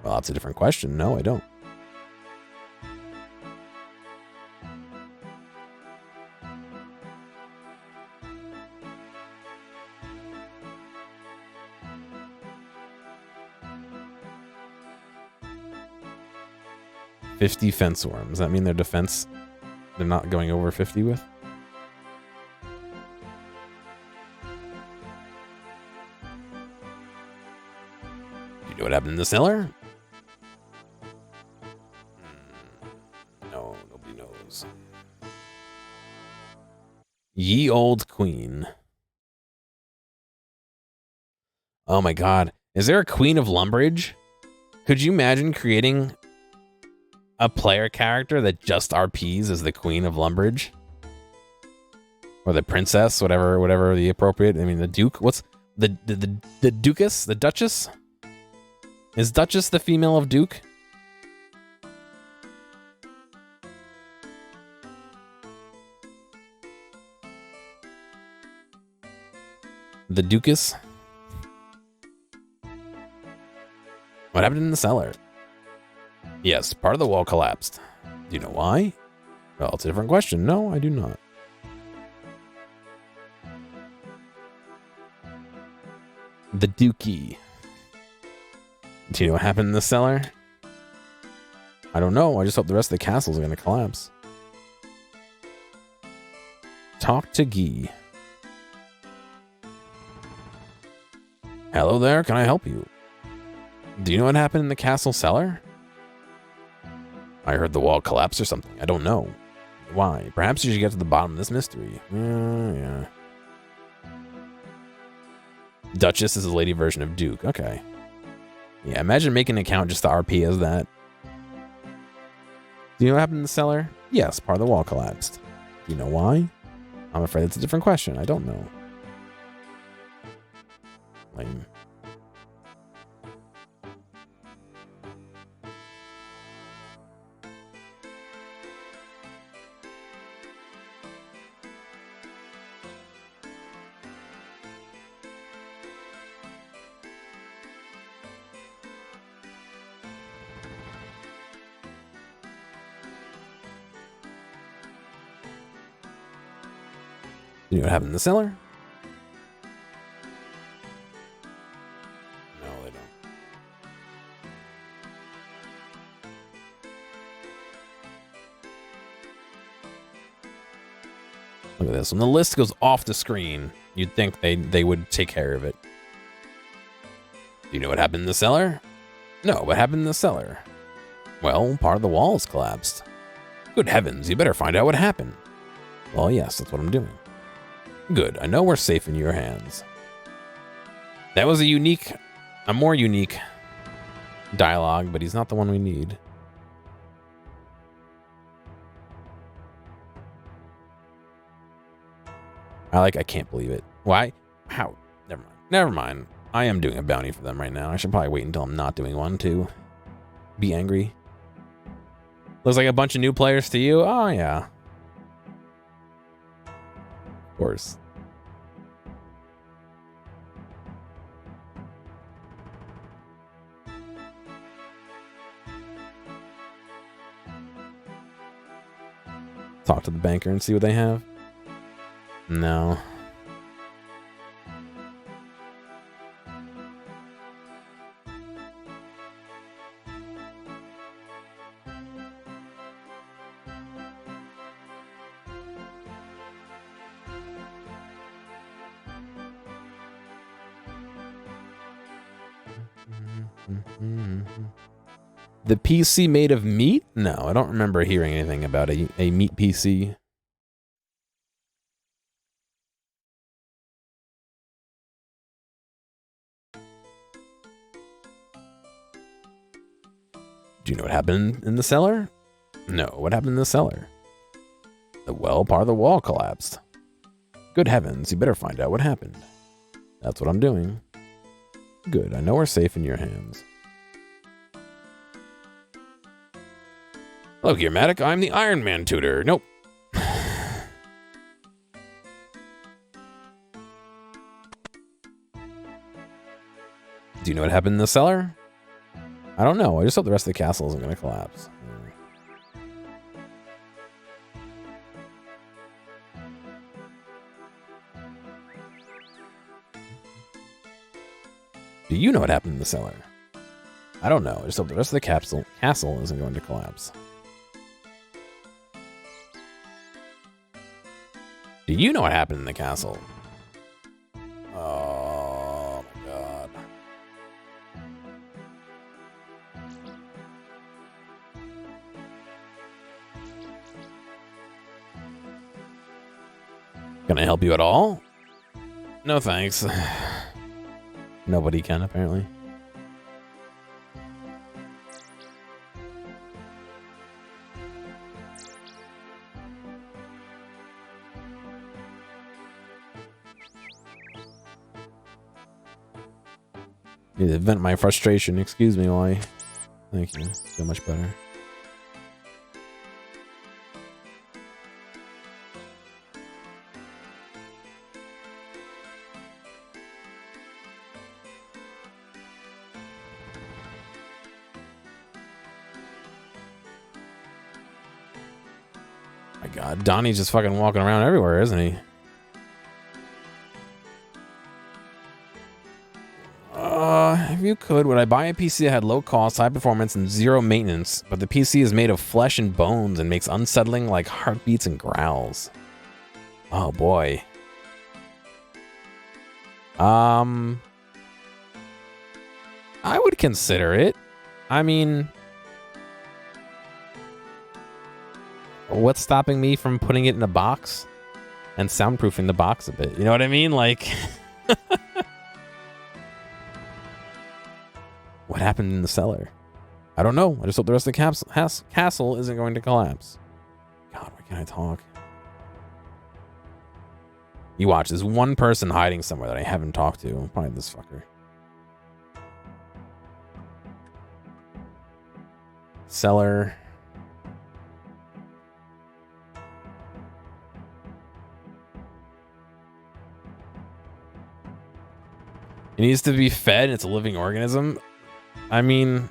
Well, that's a different question. No, I don't. $50 fence worms. Does that mean their defense they're not going over 50 with? Do you know what happened in the cellar? No, nobody knows. Ye old queen. Oh my god. Is there a queen of Lumbridge? Could you imagine creating a player character that just RPs as the Queen of Lumbridge? Or the princess, whatever the appropriate. I mean, the Duke. What's the Duchess? The Duchess? Is Duchess the female of Duke? The Duchess? What happened in the cellar? Yes, part of the wall collapsed. Do you know why? Well, it's a different question. No, I do not. The Dookie. Do you know what happened in the cellar? I don't know. I just hope the rest of the castles are going to collapse. Talk to Guy. Hello there. Can I help you? Do you know what happened in the castle cellar? I heard the wall collapse or something. I don't know. Why? Perhaps you should get to the bottom of this mystery. Yeah. Duchess is a lady version of Duke. Okay. Yeah, imagine making an account just to RP as that. Do you know what happened in the cellar? Yes, part of the wall collapsed. Do you know why? I'm afraid it's a different question. I don't know. Lame. Do you know what happened in the cellar? No, they don't. Look at this. When the list goes off the screen, you'd think they would take care of it. Do you know what happened in the cellar? No, what happened in the cellar? Well, part of the walls collapsed. Good heavens, you better find out what happened. Well, yes, that's what I'm doing. Good, I know we're safe in your hands. That was a more unique dialogue, but he's not the one we need. I can't believe it. Why? How? Never mind. Never mind. I am doing a bounty for them right now. I should probably wait until I'm not doing one to be angry. Looks like a bunch of new players to you. Oh, yeah. Of course. Talk to the banker and see what they have. No. The PC made of meat? No, I don't remember hearing anything about a meat PC. Do you know what happened in the cellar? No, what happened in the cellar? Well, part of the wall collapsed. Good heavens, you better find out what happened. That's what I'm doing. Good, I know we're safe in your hands. Hello, Gearomatic, I'm the Iron Man tutor. Nope. Do you know what happened in the cellar? I don't know. I just hope the rest of the castle isn't going to collapse. Do you know what happened in the cellar? I don't know. I just hope the rest of the castle isn't going to collapse. Do you know what happened in the castle? Oh my god. Can I help you at all? No thanks. Nobody can, apparently. Need to vent my frustration. Excuse me, why? Thank you. Feel much better. My god, Donnie's just fucking walking around everywhere, isn't he? If you could, would I buy a PC that had low cost, high performance, and zero maintenance, but the PC is made of flesh and bones and makes unsettling like heartbeats and growls? Oh boy. I would consider it. I mean, what's stopping me from putting it in a box and soundproofing the box a bit? You know what I mean? Like, what happened in the cellar? I don't know. I just hope the rest of the castle isn't going to collapse. God, why can't I talk? You watch. There's one person hiding somewhere that I haven't talked to. Probably this fucker. Cellar. It needs to be fed. It's a living organism. I mean,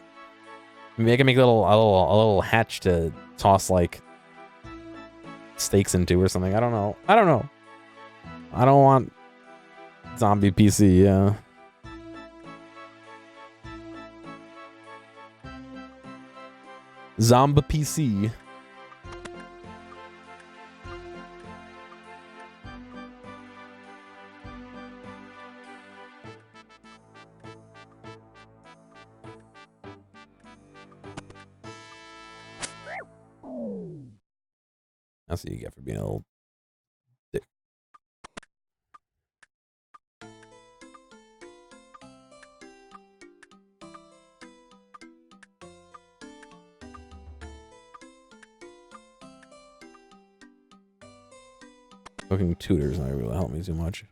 maybe I can make a little hatch to toss like steaks into or something. I don't know. I don't know. I don't want zombie PC. Yeah. Zombie PC. That's what you get for being a little dick. Cooking tutors not really help me too much.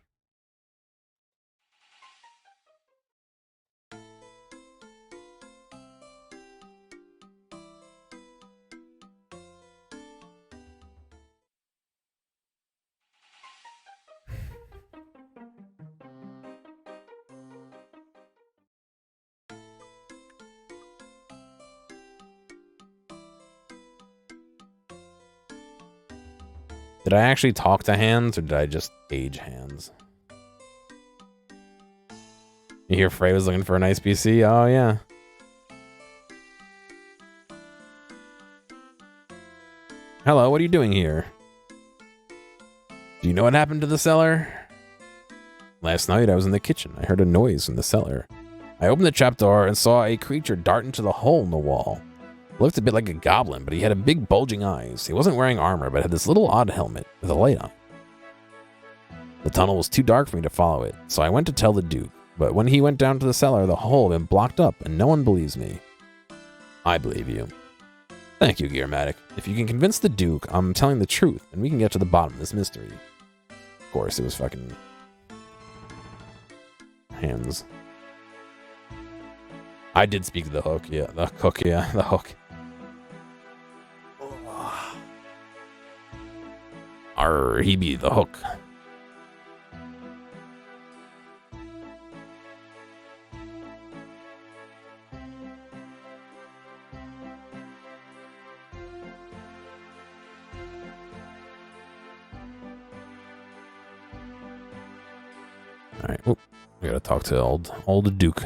Did I actually talk to hands, or did I just age hands? You hear Frey was looking for a nice PC? Oh, yeah. Hello, what are you doing here? Do you know what happened to the cellar? Last night I was in the kitchen. I heard a noise in the cellar. I opened the trapdoor and saw a creature dart into the hole in the wall. It looked a bit like a goblin, but he had a big bulging eyes. He wasn't wearing armor, but had this little odd helmet with a light on. The tunnel was too dark for me to follow it, so I went to tell the Duke. But when he went down to the cellar, the hole had been blocked up, and no one believes me. I believe you. Thank you, Gearomatic. If you can convince the Duke I'm telling the truth, then we can get to the bottom of this mystery. Of course, it was fucking... hands. I did speak to the hook, yeah. The hook, yeah. The hook. Arr, he be the hook. All right, oop. We gotta talk to old Duke.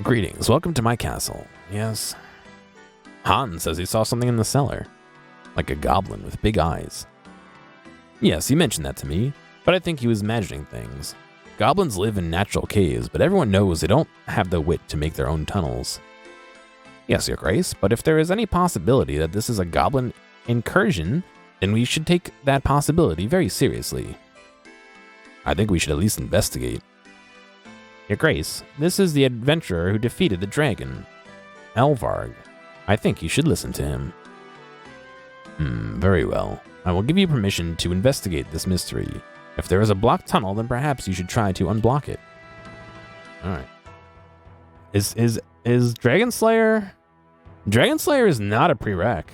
Greetings, welcome to my castle. Yes. Hans says he saw something in the cellar. Like a goblin with big eyes. Yes, he mentioned that to me, but I think he was imagining things. Goblins live in natural caves, but everyone knows they don't have the wit to make their own tunnels. Yes, Your Grace, but if there is any possibility that this is a goblin incursion, then we should take that possibility very seriously. I think we should at least investigate. Your Grace, this is the adventurer who defeated the dragon, Elvarg. I think you should listen to him. Very well. I will give you permission to investigate this mystery. If there is a blocked tunnel, then perhaps you should try to unblock it. Alright. Is Dragon Slayer... Dragon Slayer is not a prereq.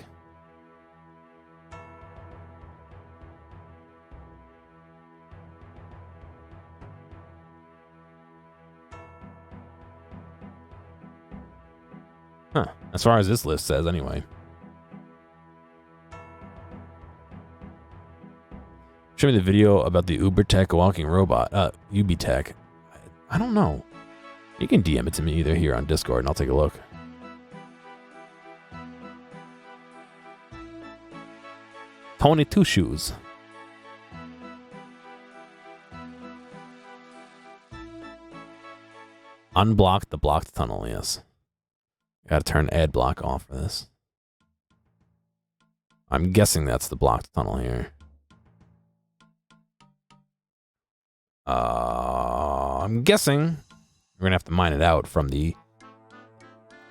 Huh. As far as this list says, anyway. Show me the video about the Ubertech walking robot. Ubitech. I don't know. You can DM it to me either here on Discord and I'll take a look. Tony Two Shoes. Unblock the blocked tunnel, yes. Gotta turn ad block off for this. I'm guessing that's the blocked tunnel here. I'm guessing we're gonna have to mine it out from the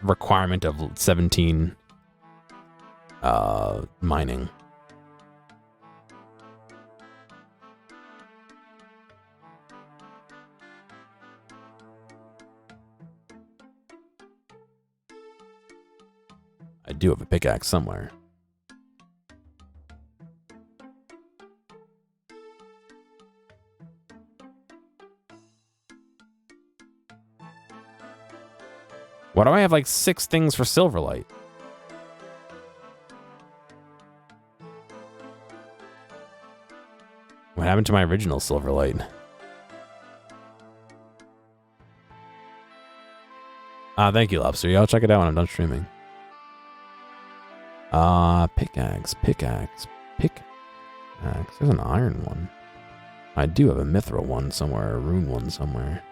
requirement of 17 mining. I do have a pickaxe somewhere. Why do I have like 6 things for Silverlight? What happened to my original Silverlight? Thank you, Lobster. I'll check it out when I'm done streaming. Pickaxe. There's an iron one. I do have a mithril one somewhere, a rune one somewhere.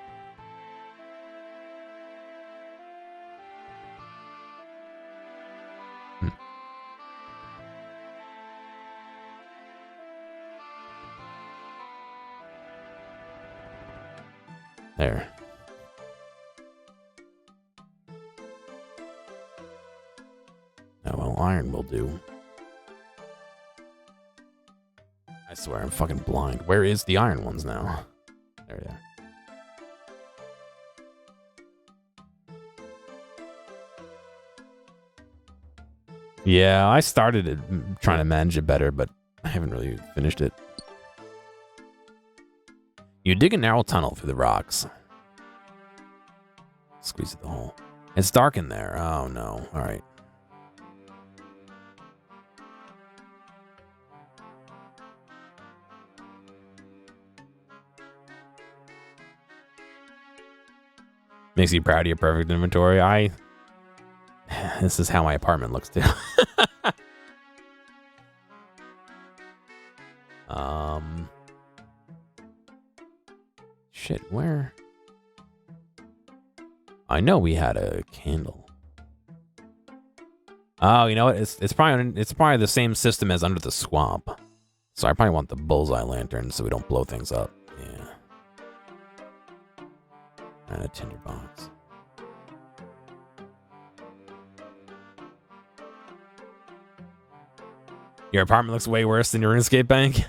There. Oh, well, iron will do. I swear, I'm fucking blind. Where is the iron ones now? There they are. Yeah, I started it trying to manage it better, but I haven't really finished it. You dig a narrow tunnel through the rocks. Squeeze at the hole. It's dark in there. Oh, no. All right. Makes you proud of your perfect inventory. This is how my apartment looks too. Shit, where? I know we had a candle. Oh, you know what? It's probably the same system as under the swamp. So I probably want the bullseye lantern so we don't blow things up. Yeah. And a tinderbox. Your apartment looks way worse than your Runescape bank.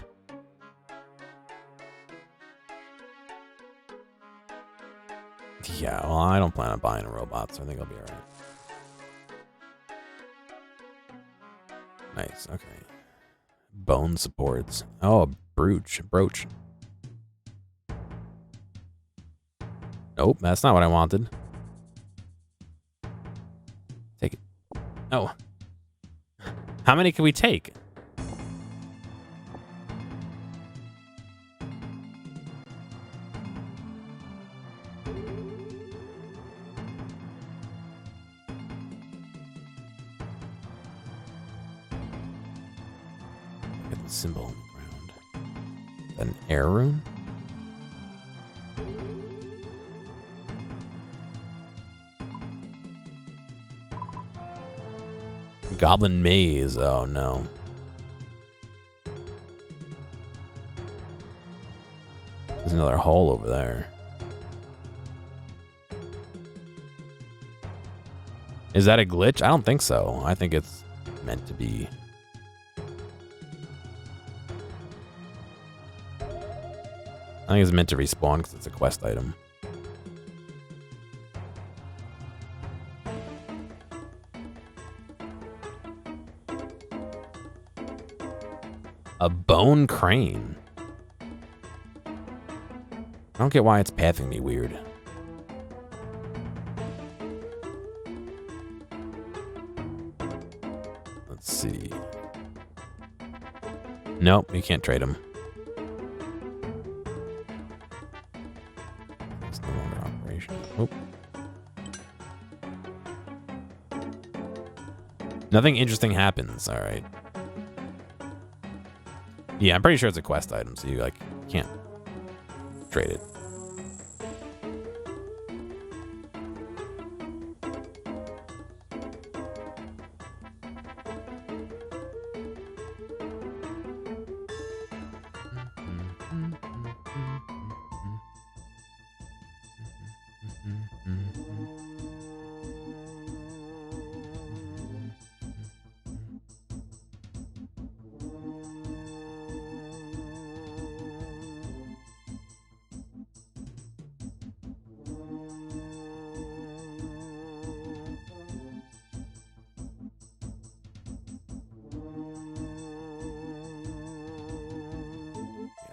Yeah, well, I don't plan on buying a robot, so I think I'll be alright. Nice, okay. Bone supports. Oh, a brooch. Nope, that's not what I wanted. Take it. Oh. How many can we take? Symbol on the ground. An air rune? Goblin maze. Oh no. There's another hole over there. Is that a glitch? I don't think so. I think it's meant to be. I think it's meant to respawn because it's a quest item. A bone crane. I don't get why it's pathing me weird. Let's see. Nope, you can't trade him. Oh. Nothing interesting happens. All right. Yeah, I'm pretty sure it's a quest item, so you like can't trade it.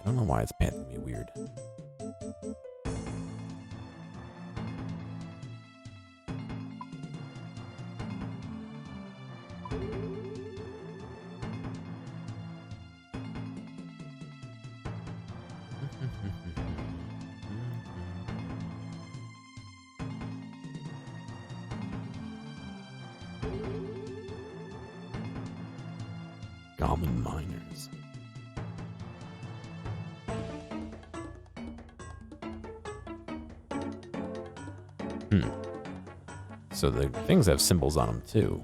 I don't know why it's panting me weird. Goblin miners. So the things have symbols on them too.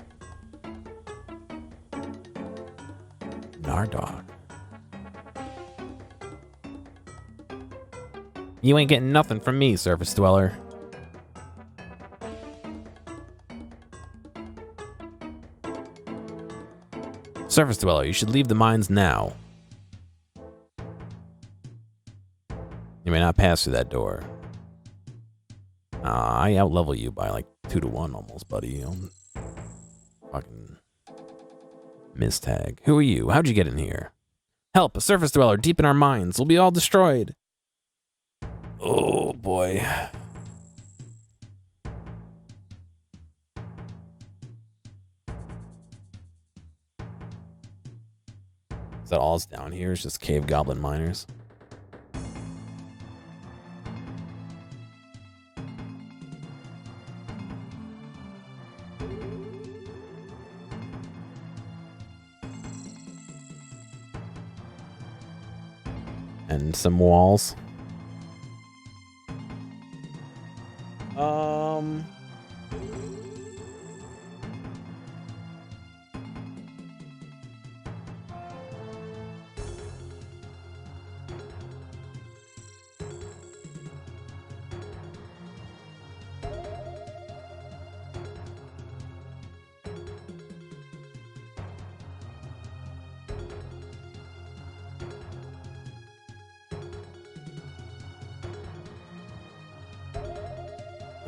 Nardog. You ain't getting nothing from me, Surface Dweller. Surface Dweller, you should leave the mines now. You may not pass through that door. I outlevel you by like 2 to 1 almost, buddy. Fucking mistag. Who are you? How'd you get in here? Help! A Surface Dweller deep in our mines. We'll be all destroyed. Oh boy. Is that all that's down here? It's just cave goblin miners. And some walls.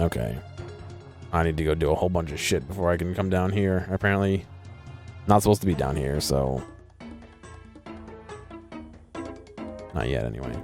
Okay. I need to go do a whole bunch of shit before I can come down here. Apparently, not supposed to be down here, so... Not yet, anyway.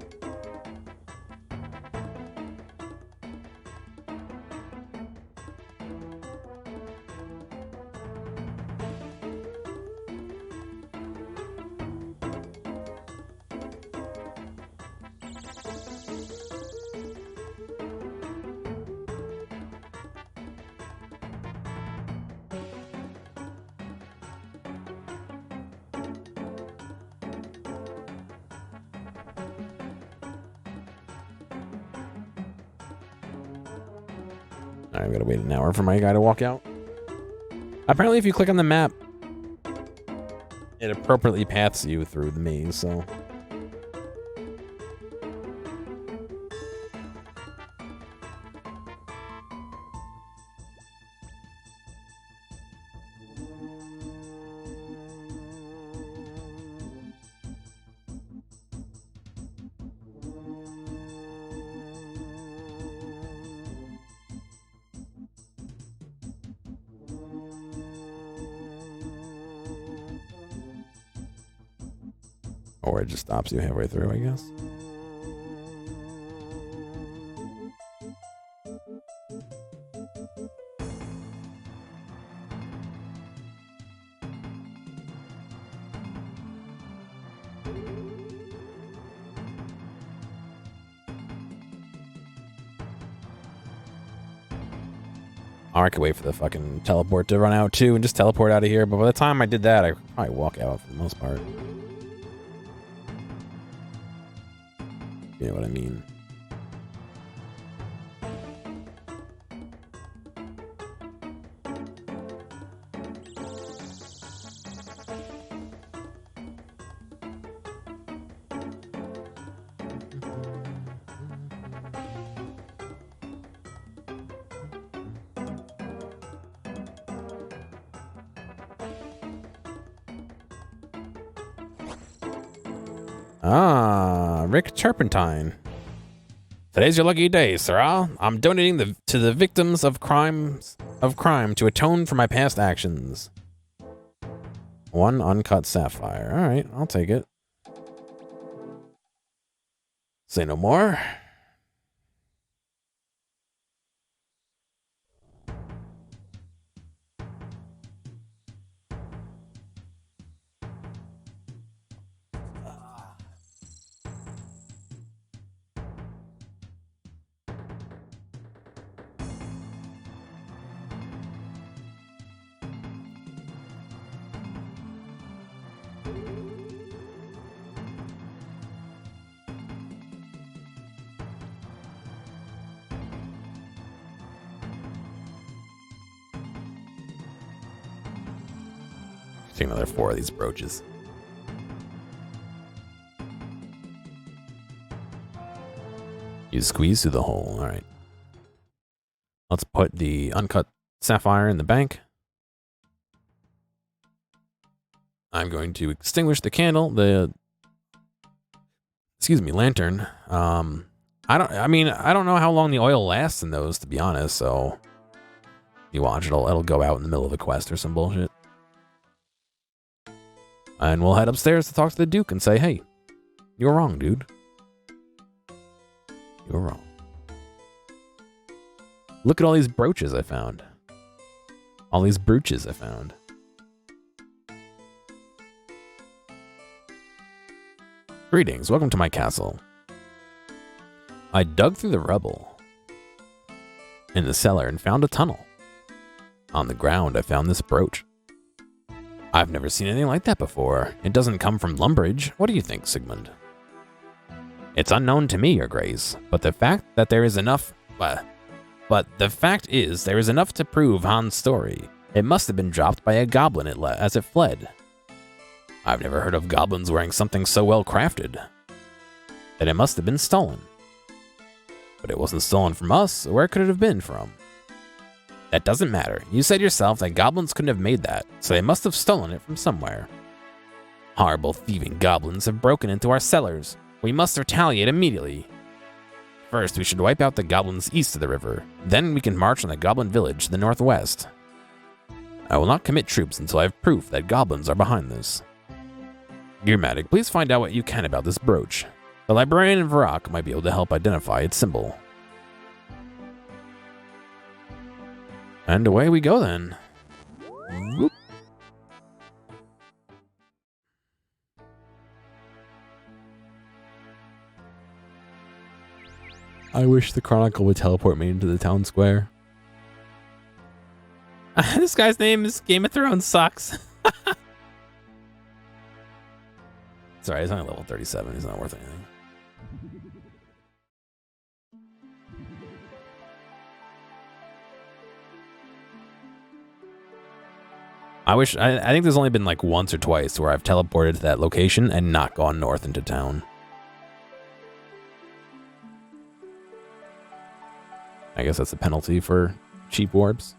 I'm gonna wait an hour for my guy to walk out. Apparently, if you click on the map, it appropriately paths you through the maze, so... Or it just stops you halfway through, I guess. I could wait for the fucking teleport to run out too and just teleport out of here, but by the time I did that, I could probably walk out for the most part. You know what I mean? Rick Turpentine. Today's your lucky day, sirrah. I'm donating to the victims of crime to atone for my past actions. 1 uncut sapphire. All right, I'll take it. Say no more. Take another 4 of these brooches. You squeeze through the hole. All right. Let's put the uncut sapphire in the bank. I'm going to extinguish the candle, lantern. I don't know how long the oil lasts in those, to be honest, so you watch, it'll go out in the middle of a quest or some bullshit. And we'll head upstairs to talk to the Duke and say, hey, you're wrong, dude. You're wrong. Look at all these brooches I found. All these brooches I found. Greetings, welcome to my castle. I dug through the rubble in the cellar and found a tunnel. On the ground, I found this brooch. I've never seen anything like that before. It doesn't come from Lumbridge. What do you think, Sigmund? It's unknown to me, Your Grace, but the fact is there is enough to prove Han's story. It must have been dropped by a goblin as it fled. I've never heard of goblins wearing something so well crafted. Then it must have been stolen. But it wasn't stolen from us. Where could it have been from? That doesn't matter. You said yourself that goblins couldn't have made that, so they must have stolen it from somewhere. Horrible thieving goblins have broken into our cellars. We must retaliate immediately. First, we should wipe out the goblins east of the river. Then we can march on the goblin village to the northwest. I will not commit troops until I have proof that goblins are behind this. Gearomatic, please find out what you can about this brooch. The librarian in Varrock might be able to help identify its symbol. And away we go then. Whoop. I wish the Chronicle would teleport me into the town square. This guy's name is Game of Thrones sucks. Sorry, he's only level 37. He's not worth anything. I think there's only been like once or twice where I've teleported to that location and not gone north into town. I guess that's a penalty for cheap warps.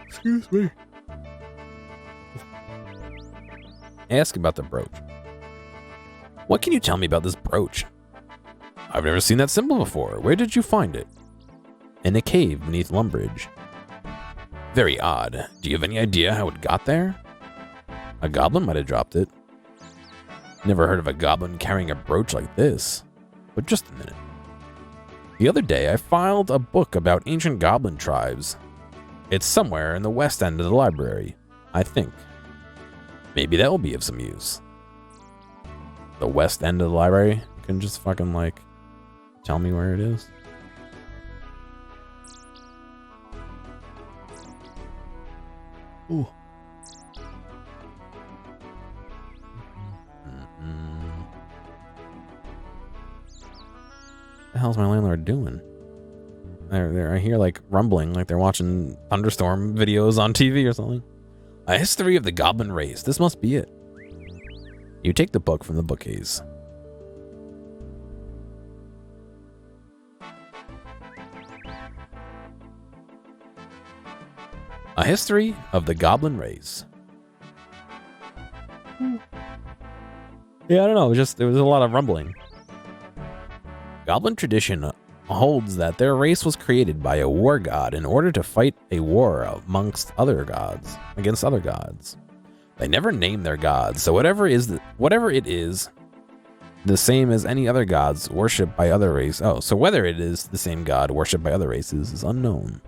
Excuse me. Ask about the brooch. What can you tell me about this brooch? I've never seen that symbol before. Where did you find it? In a cave beneath Lumbridge. Very odd. Do you have any idea how it got there? A goblin might have dropped it. Never heard of a goblin carrying a brooch like this. But just a minute. The other day, I filed a book about ancient goblin tribes. It's somewhere in the west end of the library, I think. Maybe that will be of some use. The west end of the library? You can just fucking, like, tell me where it is? Ooh. What the hell's my landlord doing? I hear like rumbling, like they're watching thunderstorm videos on TV or something. A history of the goblin race. This must be it. You take the book from the bookcase. A history of the goblin race. Yeah, I don't know. There was a lot of rumbling. Goblin tradition holds that their race was created by a war god in order to fight a war against other gods. They never name their gods, so whatever it is, the same as any other gods worshipped by other races. Oh, so whether it is the same god worshipped by other races is unknown.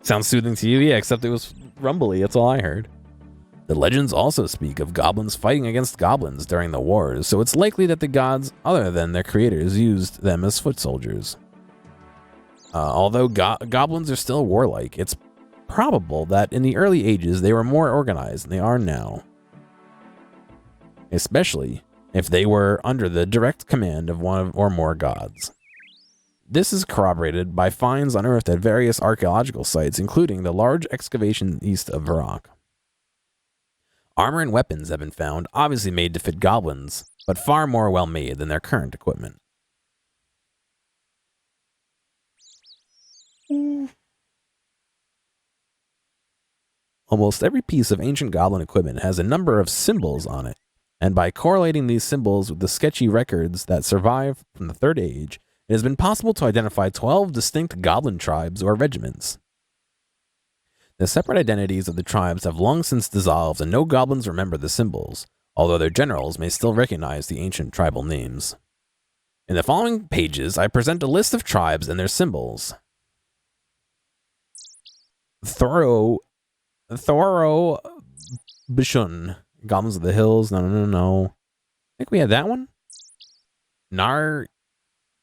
Sounds soothing to you? Yeah, except it was rumbly. That's all I heard. The legends also speak of goblins fighting against goblins during the wars, so it's likely that the gods other than their creators used them as foot soldiers. Although goblins are still warlike, it's probable that in the early ages they were more organized than they are now. Especially if they were under the direct command of one or more gods. This is corroborated by finds unearthed at various archaeological sites, including the large excavation east of Varrock. Armor and weapons have been found, obviously made to fit goblins, but far more well made than their current equipment. Almost every piece of ancient goblin equipment has a number of symbols on it, and by correlating these symbols with the sketchy records that survive from the Third Age, it has been possible to identify 12 distinct goblin tribes or regiments. The separate identities of the tribes have long since dissolved, and no goblins remember the symbols, although their generals may still recognize the ancient tribal names. In the following pages, I present a list of tribes and their symbols. Thoro Bishun, Goblins of the Hills. No. I think we had that one.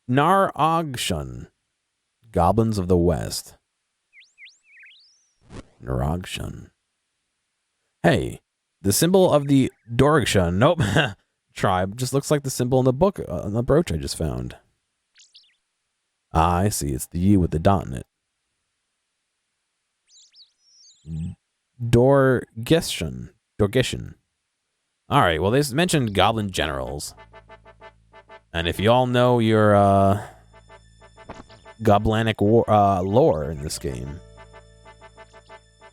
Nar-Ogshun, Goblins of the West. Narogshun. Hey, the symbol of the Dorgshun, nope, tribe just looks like the symbol in the book, on the brooch I just found. Ah, I see, it's the U with the dot in it. Dorgeshan. Alright, well, they mentioned goblin generals. And if you all know your goblinic lore in this game,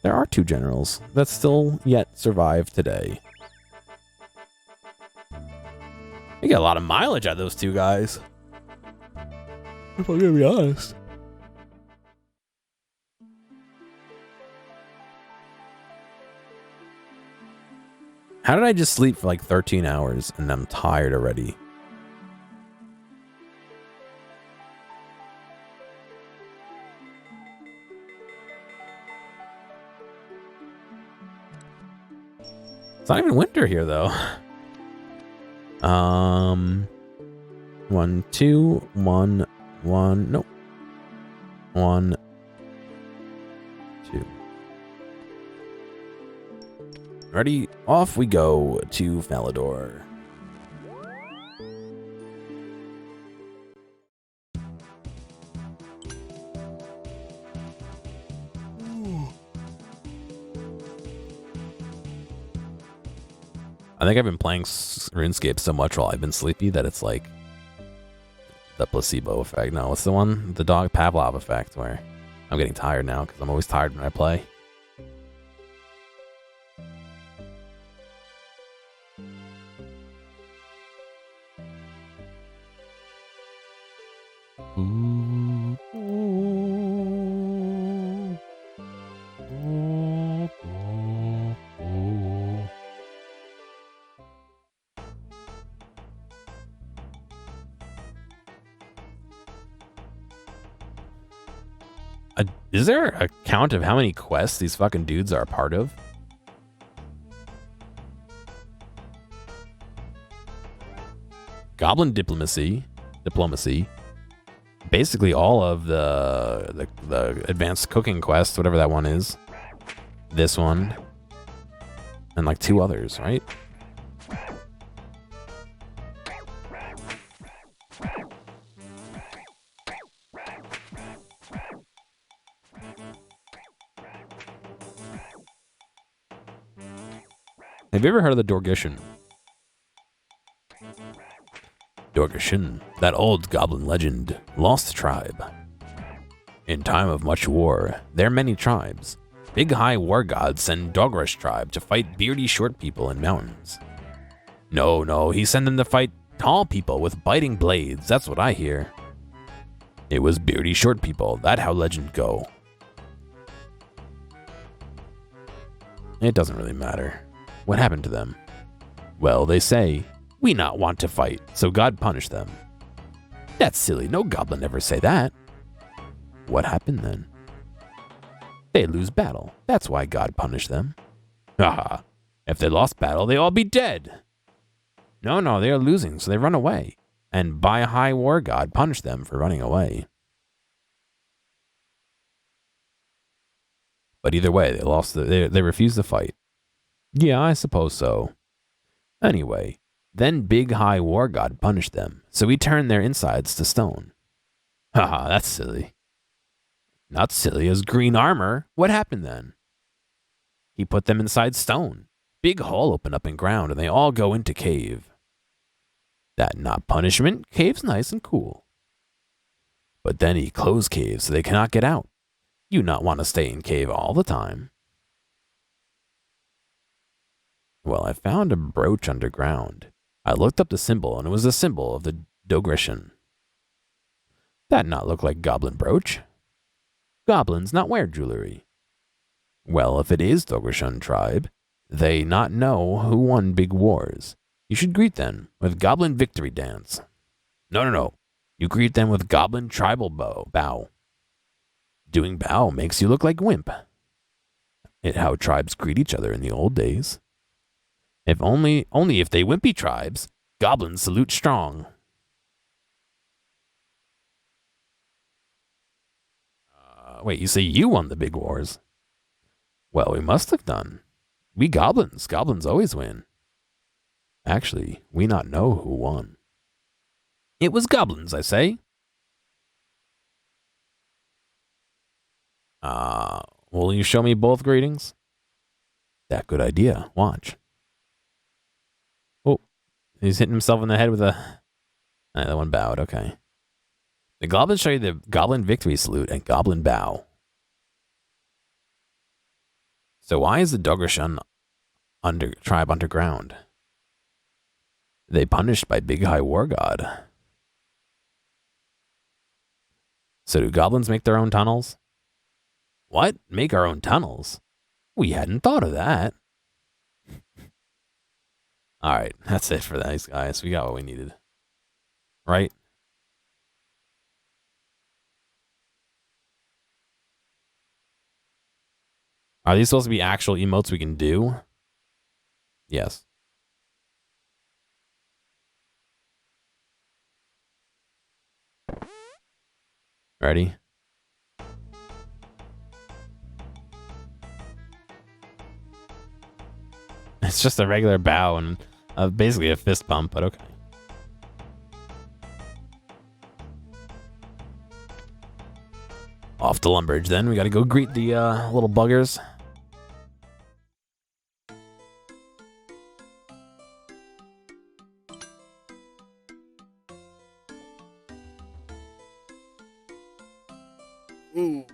there are 2 generals that still yet survive today. We got a lot of mileage out of those 2 guys, if I'm gonna be honest. How did I just sleep for like 13 hours and I'm tired already? It's not even winter here, though. 1, 2, 1, 1. Nope. 1, 2. Ready? Off we go to Falador. I think I've been playing RuneScape so much while I've been sleepy that it's like the placebo effect. No, what's the one? The dog Pavlov effect, where I'm getting tired now because I'm always tired when I play. Is there a count of how many quests these fucking dudes are a part of? Goblin diplomacy. Basically all of the advanced cooking quests, whatever that one is. This one. And like 2 others, right? Have you ever heard of the Dorgeshan? Dorgeshan, that old goblin legend, lost tribe. In time of much war, there are many tribes. Big high war gods send Dogresh tribe to fight beardy short people in mountains. No, he sent them to fight tall people with biting blades, that's what I hear. It was beardy short people. That how legend go. It doesn't really matter. What happened to them? Well, they say, we not want to fight, so God punished them. That's silly. No goblin ever say that. What happened then? They lose battle. That's why God punished them. Haha. If they lost battle, they all be dead. No, they are losing, so they run away. And by a high war god punished them for running away. But either way, they refused to fight. Yeah, I suppose so. Anyway, then big high war god punished them, so he turned their insides to stone. Haha, that's silly. Not silly as green armor. What happened then? He put them inside stone. Big hole opened up in ground, and they all go into cave. That not punishment, cave's nice and cool. But then he closed cave so they cannot get out. You not want to stay in cave all the time. Well, I found a brooch underground. I looked up the symbol, and it was the symbol of the Dogreshan. That not look like goblin brooch. Goblins not wear jewelry. Well, if it is Dogreshan tribe, they not know who won big wars. You should greet them with goblin victory dance. No. You greet them with goblin tribal bow. Doing bow makes you look like wimp. It how tribes greet each other in the old days. If only if they wimpy tribes, goblins salute strong. Wait, you say you won the big wars? Well, we must have done. We goblins always win. Actually, we not know who won. It was goblins, I say. Will you show me both greetings? That good idea. Watch. Oh, he's hitting himself in the head with a... that one bowed, okay. The goblins show you the goblin victory salute and goblin bow. So why is the Dogreshan tribe underground? They punished by big high war god. So do goblins make their own tunnels? What? Make our own tunnels? We hadn't thought of that. Alright, that's it for these guys. We got what we needed. Right? Are these supposed to be actual emotes we can do? Yes. Ready? It's just a regular bow and basically a fist bump, but okay. Off to Lumbridge then. We gotta go greet the little buggers. Ooh.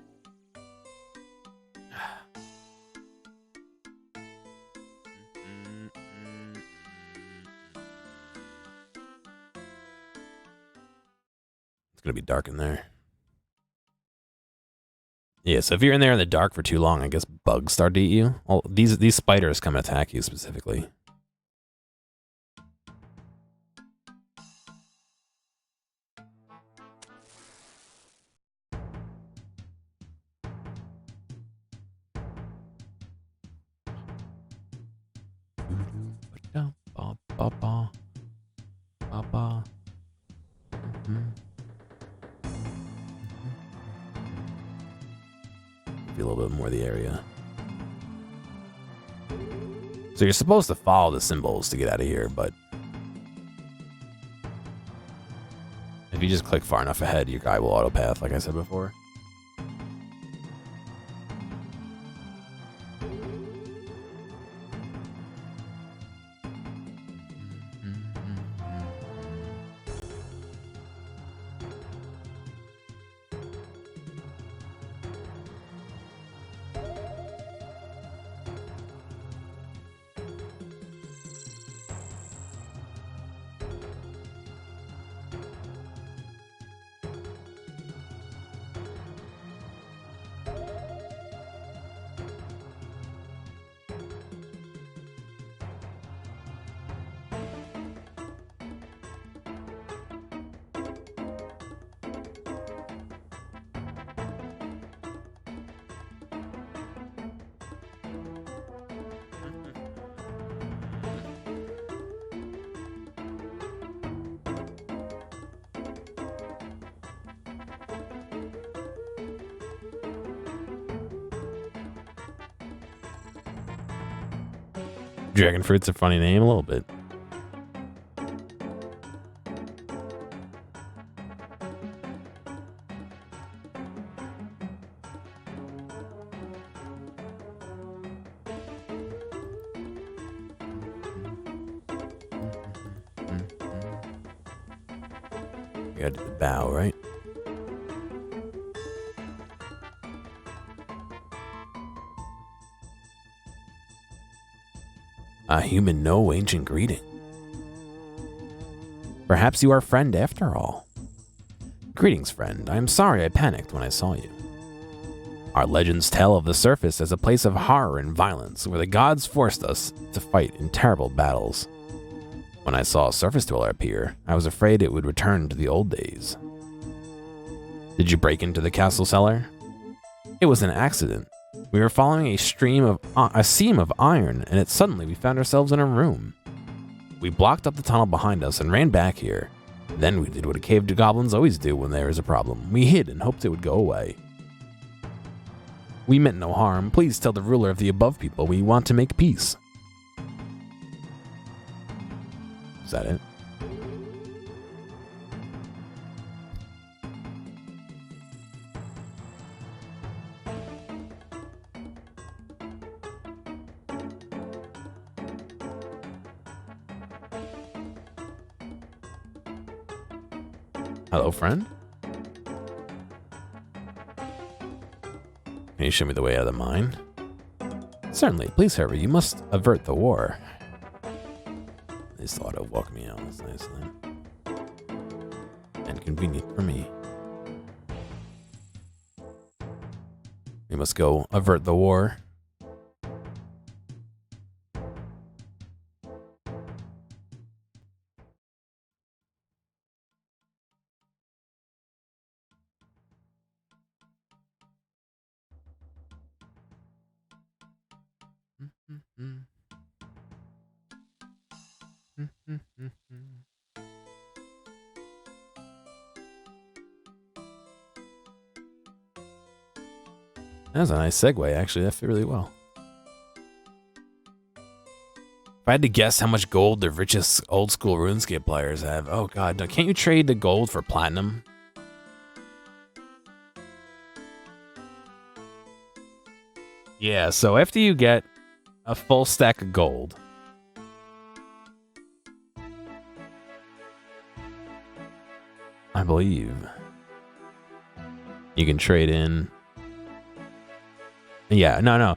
It's gonna be dark in there. Yeah, so if you're in there in the dark for too long, I guess bugs start to eat you. Well, these spiders come and attack you specifically. A little bit more of the area. So you're supposed to follow the symbols to get out of here, but if you just click far enough ahead, your guy will autopath, like I said before. Dragon fruit's a funny name, a little bit. We gotta do the bow, right? A human no ancient greeting. Perhaps you are friend after all. Greetings, friend. I am sorry I panicked when I saw you. Our legends tell of the surface as a place of horror and violence where the gods forced us to fight in terrible battles. When I saw a surface dweller appear, I was afraid it would return to the old days. Did you break into the castle cellar? It was an accident. We were following a seam of iron, and suddenly we found ourselves in a room. We blocked up the tunnel behind us and ran back here. Then we did what cave goblins always do when there is a problem. We hid and hoped it would go away. We meant no harm. Please tell the ruler of the above people we want to make peace. Is that it? Hello, friend. Can you show me the way out of the mine? Certainly. Please hurry. You must avert the war. They still ought to walk me out. That's nice of them. And convenient for me. We must go avert the war. That was a nice segue, actually. That fit really well. If I had to guess how much gold the richest old school RuneScape players have, oh god, no, can't you trade the gold for platinum? Yeah, so after you get a full stack of gold, I believe you can trade in. Yeah, no.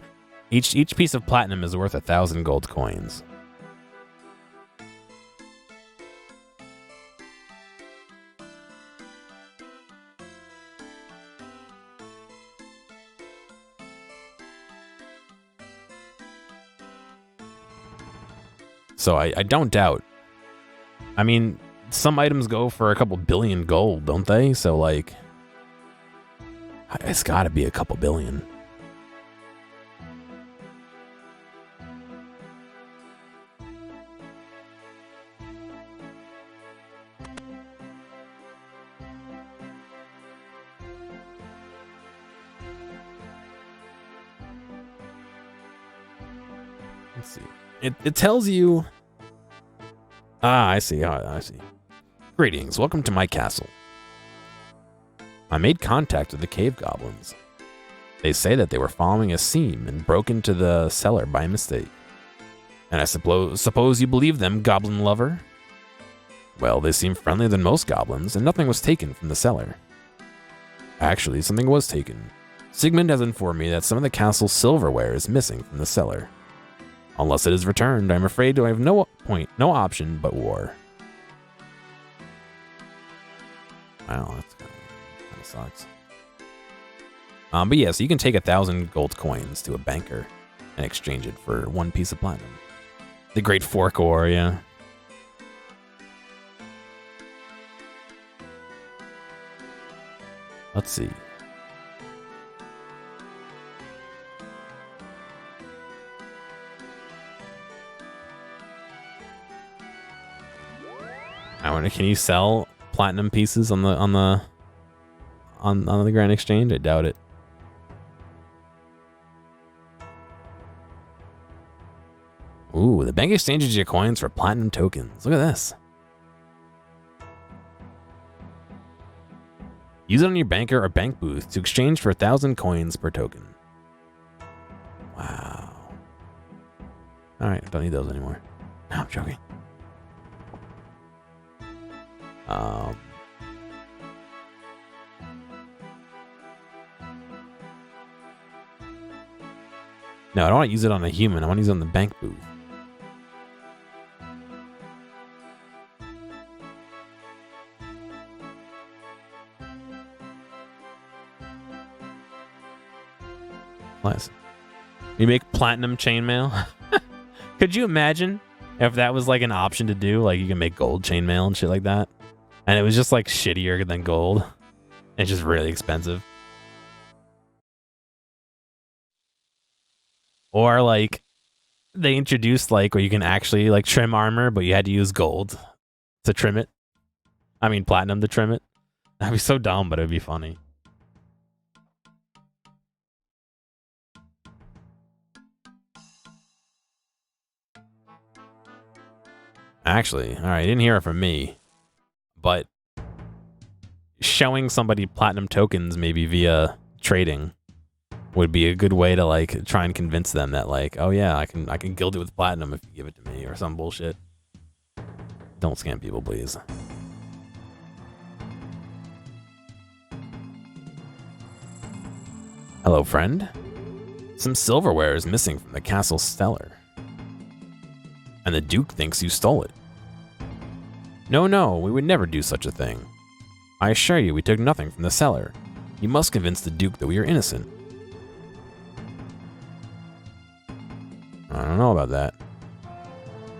Each piece of platinum is worth 1,000 gold coins. So I don't doubt. I mean, some items go for a couple billion gold, don't they? So like, it's got to be a couple billion. Let's see. It tells you. Ah, I see. I see. Greetings. Welcome to my castle. I made contact with the cave goblins. They say that they were following a seam and broke into the cellar by mistake. And I suppose you believe them, goblin lover? Well, they seem friendlier than most goblins, and nothing was taken from the cellar. Actually, something was taken. Sigmund has informed me that some of the castle's silverware is missing from the cellar. Unless it is returned, I'm afraid I have no option but war. Wow, that kind of sucks. But yeah, so you can take 1,000 gold coins to a banker and exchange it for one piece of platinum. The Great Fork Ore, yeah. Let's see. I wonder, can you sell platinum pieces on the Grand Exchange? I doubt it. Ooh, the bank exchanges your coins for platinum tokens. Look at this. Use it on your banker or bank booth to exchange for 1,000 coins per token. Wow. Alright, don't need those anymore. No, I'm joking. No, I don't want to use it on a human. I want to use it on the bank booth. Nice. You make platinum chainmail? Could you imagine if that was like an option to do? Like you can make gold chainmail and shit like that. And it was just like shittier than gold. It's just really expensive. Or like they introduced like where you can actually like trim armor, but you had to use gold to trim it. I mean platinum to trim it. That'd be so dumb, but it'd be funny. Actually, all right, you didn't hear it from me, but showing somebody platinum tokens maybe via trading would be a good way to like try and convince them that like, oh yeah, I can gild it with platinum if you give it to me or some bullshit. Don't scam people, please. Hello, friend. Some silverware is missing from the castle cellar. And the Duke thinks you stole it. No, we would never do such a thing. I assure you we took nothing from the cellar. You must convince the Duke that we are innocent. I don't know about that.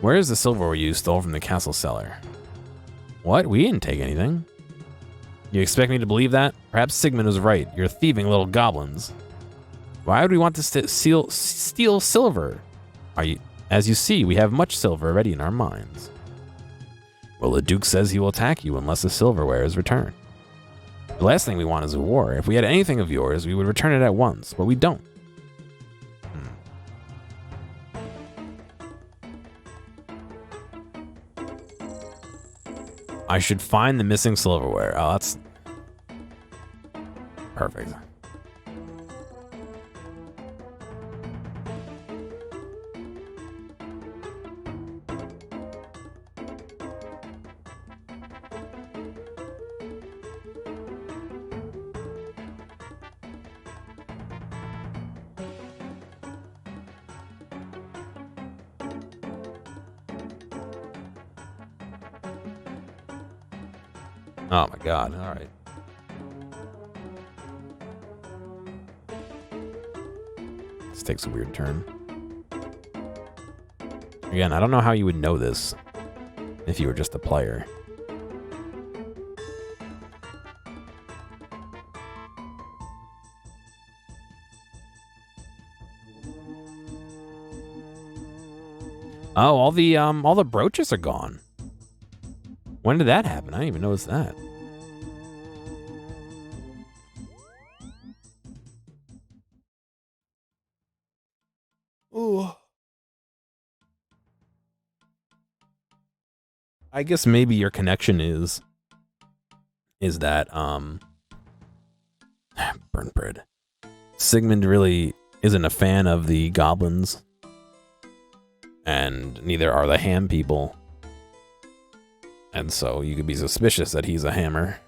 Where is the silverware you stole from the castle cellar? What? We didn't take anything. You expect me to believe that? Perhaps Sigmund was right. You're thieving little goblins. Why would we want to steal silver? As you see, we have much silver already in our mines. Well, the Duke says he will attack you unless the silverware is returned. The last thing we want is a war. If we had anything of yours, we would return it at once, but we don't. I should find the missing silverware. Oh, that's perfect. Oh my god, alright. This takes a weird turn. Again, I don't know how you would know this if you were just a player. Oh, all the brooches are gone. When did that happen? I didn't even notice that. Ooh. I guess maybe your connection is that burn bread. Sigmund really isn't a fan of the goblins, and neither are the ham people. And so you could be suspicious that he's a hammer.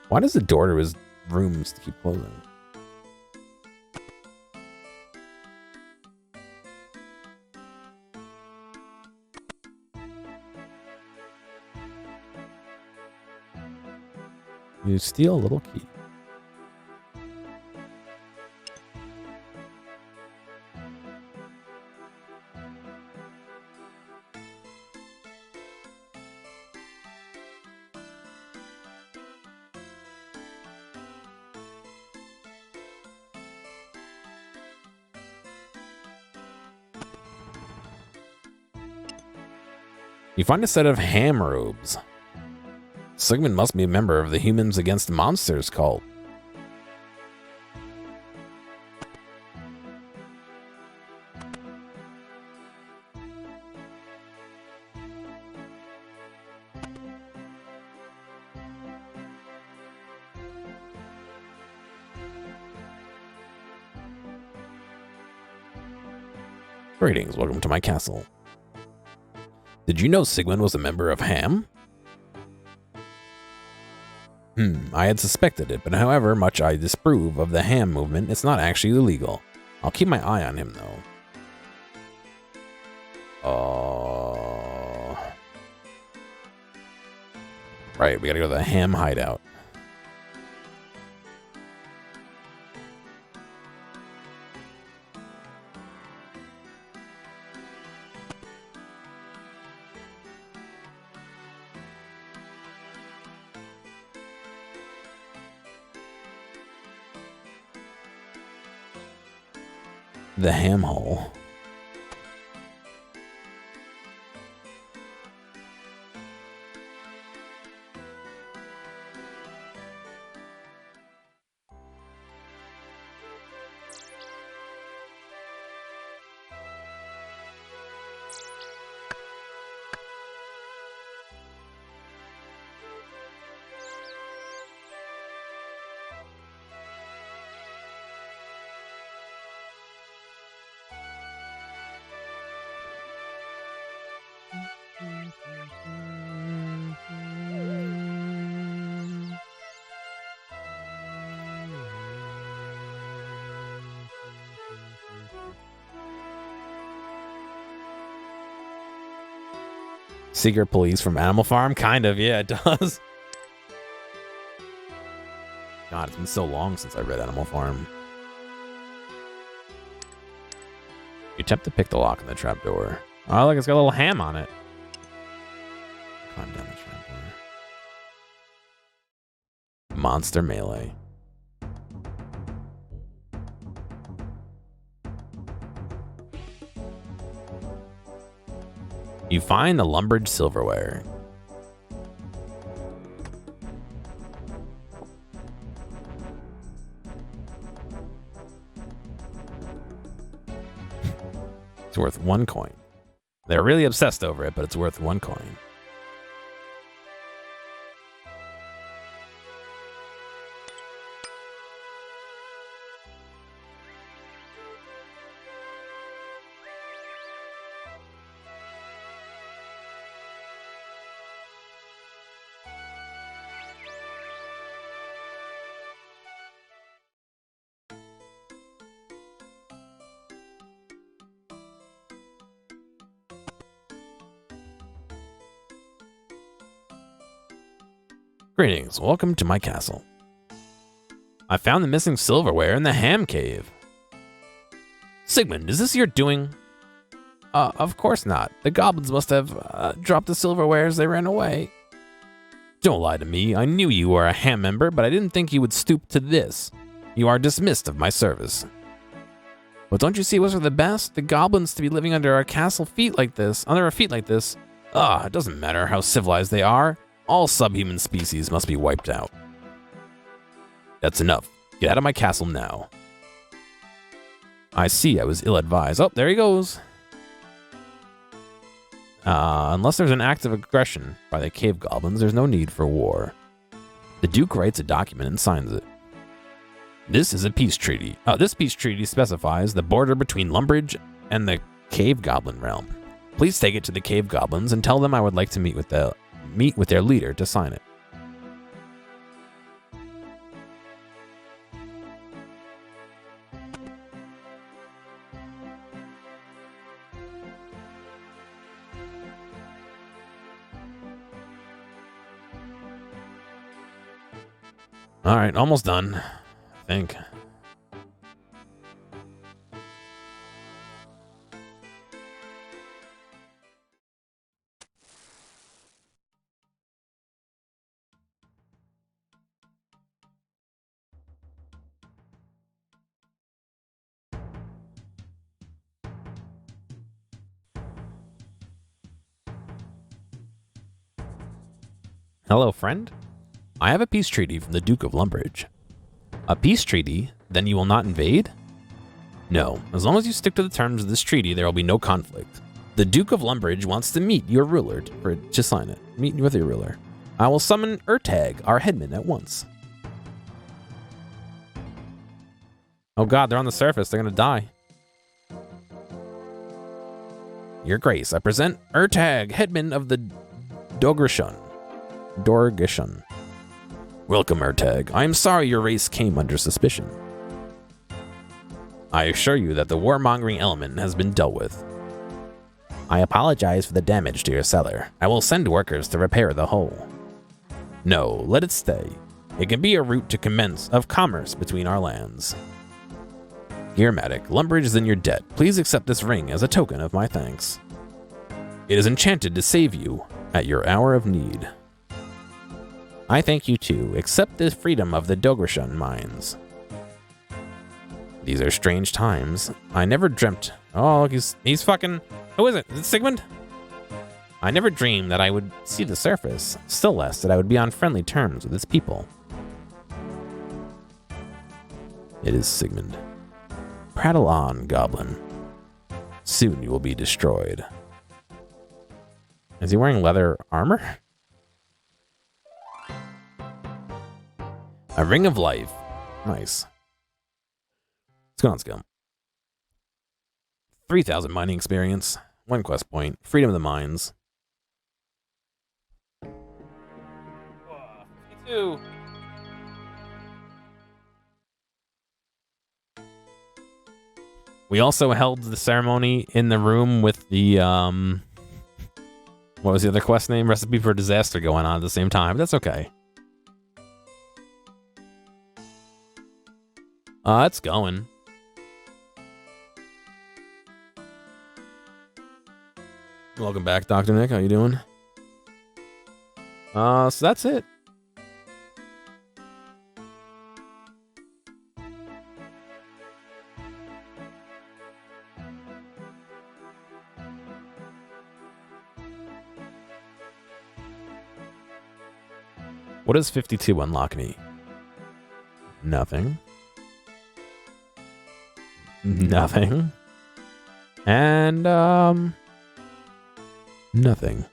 Why does the door to his rooms keep closing? You steal a little key. You find a set of ham robes. Sigmund must be a member of the Humans Against Monsters cult. Greetings, welcome to my castle. Did you know Sigmund was a member of Ham? I had suspected it, but however much I disapprove of the Ham movement, it's not actually illegal. I'll keep my eye on him, though. Right, we gotta go to the Ham hideout. The Ham hole. Secret police from Animal Farm? Kind of, yeah, it does. God, it's been so long since I read Animal Farm. You attempt to pick the lock in the trapdoor. Oh, look, it's got a little ham on it. Climb down the trapdoor. Monster melee. You find the Lumbridge silverware. It's worth 1 coin. They're really obsessed over it, but it's worth 1 coin. Greetings, welcome to my castle. I found the missing silverware in the Ham Cave. Sigmund, is this your doing? Of course not. The goblins must have dropped the silverware as they ran away. Don't lie to me. I knew you were a Ham member, but I didn't think you would stoop to this. You are dismissed of my service. But don't you see it was for the best? The goblins to be living under our feet like this. It doesn't matter how civilized they are. All subhuman species must be wiped out. That's enough. Get out of my castle now. I see I was ill-advised. Oh, there he goes. Unless there's an act of aggression by the cave goblins, there's no need for war. The Duke writes a document and signs it. This is a peace treaty. This peace treaty specifies the border between Lumbridge and the cave goblin realm. Please take it to the cave goblins and tell them I would like to meet with their leader to sign it. All right, almost done, I think. Hello, friend. I have a peace treaty from the Duke of Lumbridge. A peace treaty? Then you will not invade? No. As long as you stick to the terms of this treaty, there will be no conflict. The Duke of Lumbridge wants to meet your ruler to sign it. Meet with your ruler. I will summon Urtag, our headman, at once. Oh god, they're on the surface. They're gonna die. Your Grace, I present Ertag, headman of the Dorgashun. Welcome, Ertag. I am sorry your race came under suspicion. I assure you that the warmongering element has been dealt with. I apologize for the damage to your cellar. I will send workers to repair the hole. No, let it stay. It can be a route to commence of commerce between our lands. Gearomatic, Lumbridge is in your debt. Please accept this ring as a token of my thanks. It is enchanted to save you at your hour of need. I thank you too. Accept the freedom of the Dograshun mines. These are strange times. I never dreamt. Oh, look, he's fucking. Who is it? Is it Sigmund? I never dreamed that I would see the surface, still less that I would be on friendly terms with its people. It is Sigmund. Prattle on, goblin. Soon you will be destroyed. Is he wearing leather armor? A ring of life. Nice. Let's go on skill. 3,000 mining experience. 1 quest point. Freedom of the mines. 52. We also held the ceremony in the room with the, what was the other quest name? Recipe for Disaster going on at the same time. That's okay. It's going. Welcome back, Dr. Nick. How you doing? So that's it. What does 52 unlock me? Nothing. Nothing. And, nothing.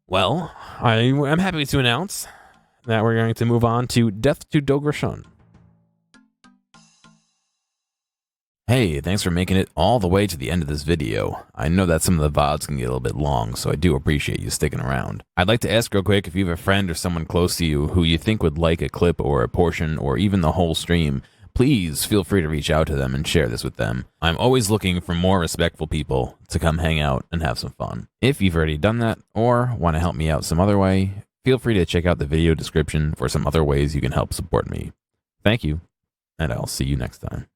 Well, I'm happy to announce that we're going to move on to Death to Dograshun. Hey, thanks for making it all the way to the end of this video. I know that some of the VODs can get a little bit long, so I do appreciate you sticking around. I'd like to ask real quick if you have a friend or someone close to you who you think would like a clip or a portion or even the whole stream, please feel free to reach out to them and share this with them. I'm always looking for more respectful people to come hang out and have some fun. If you've already done that or want to help me out some other way, feel free to check out the video description for some other ways you can help support me. Thank you, and I'll see you next time.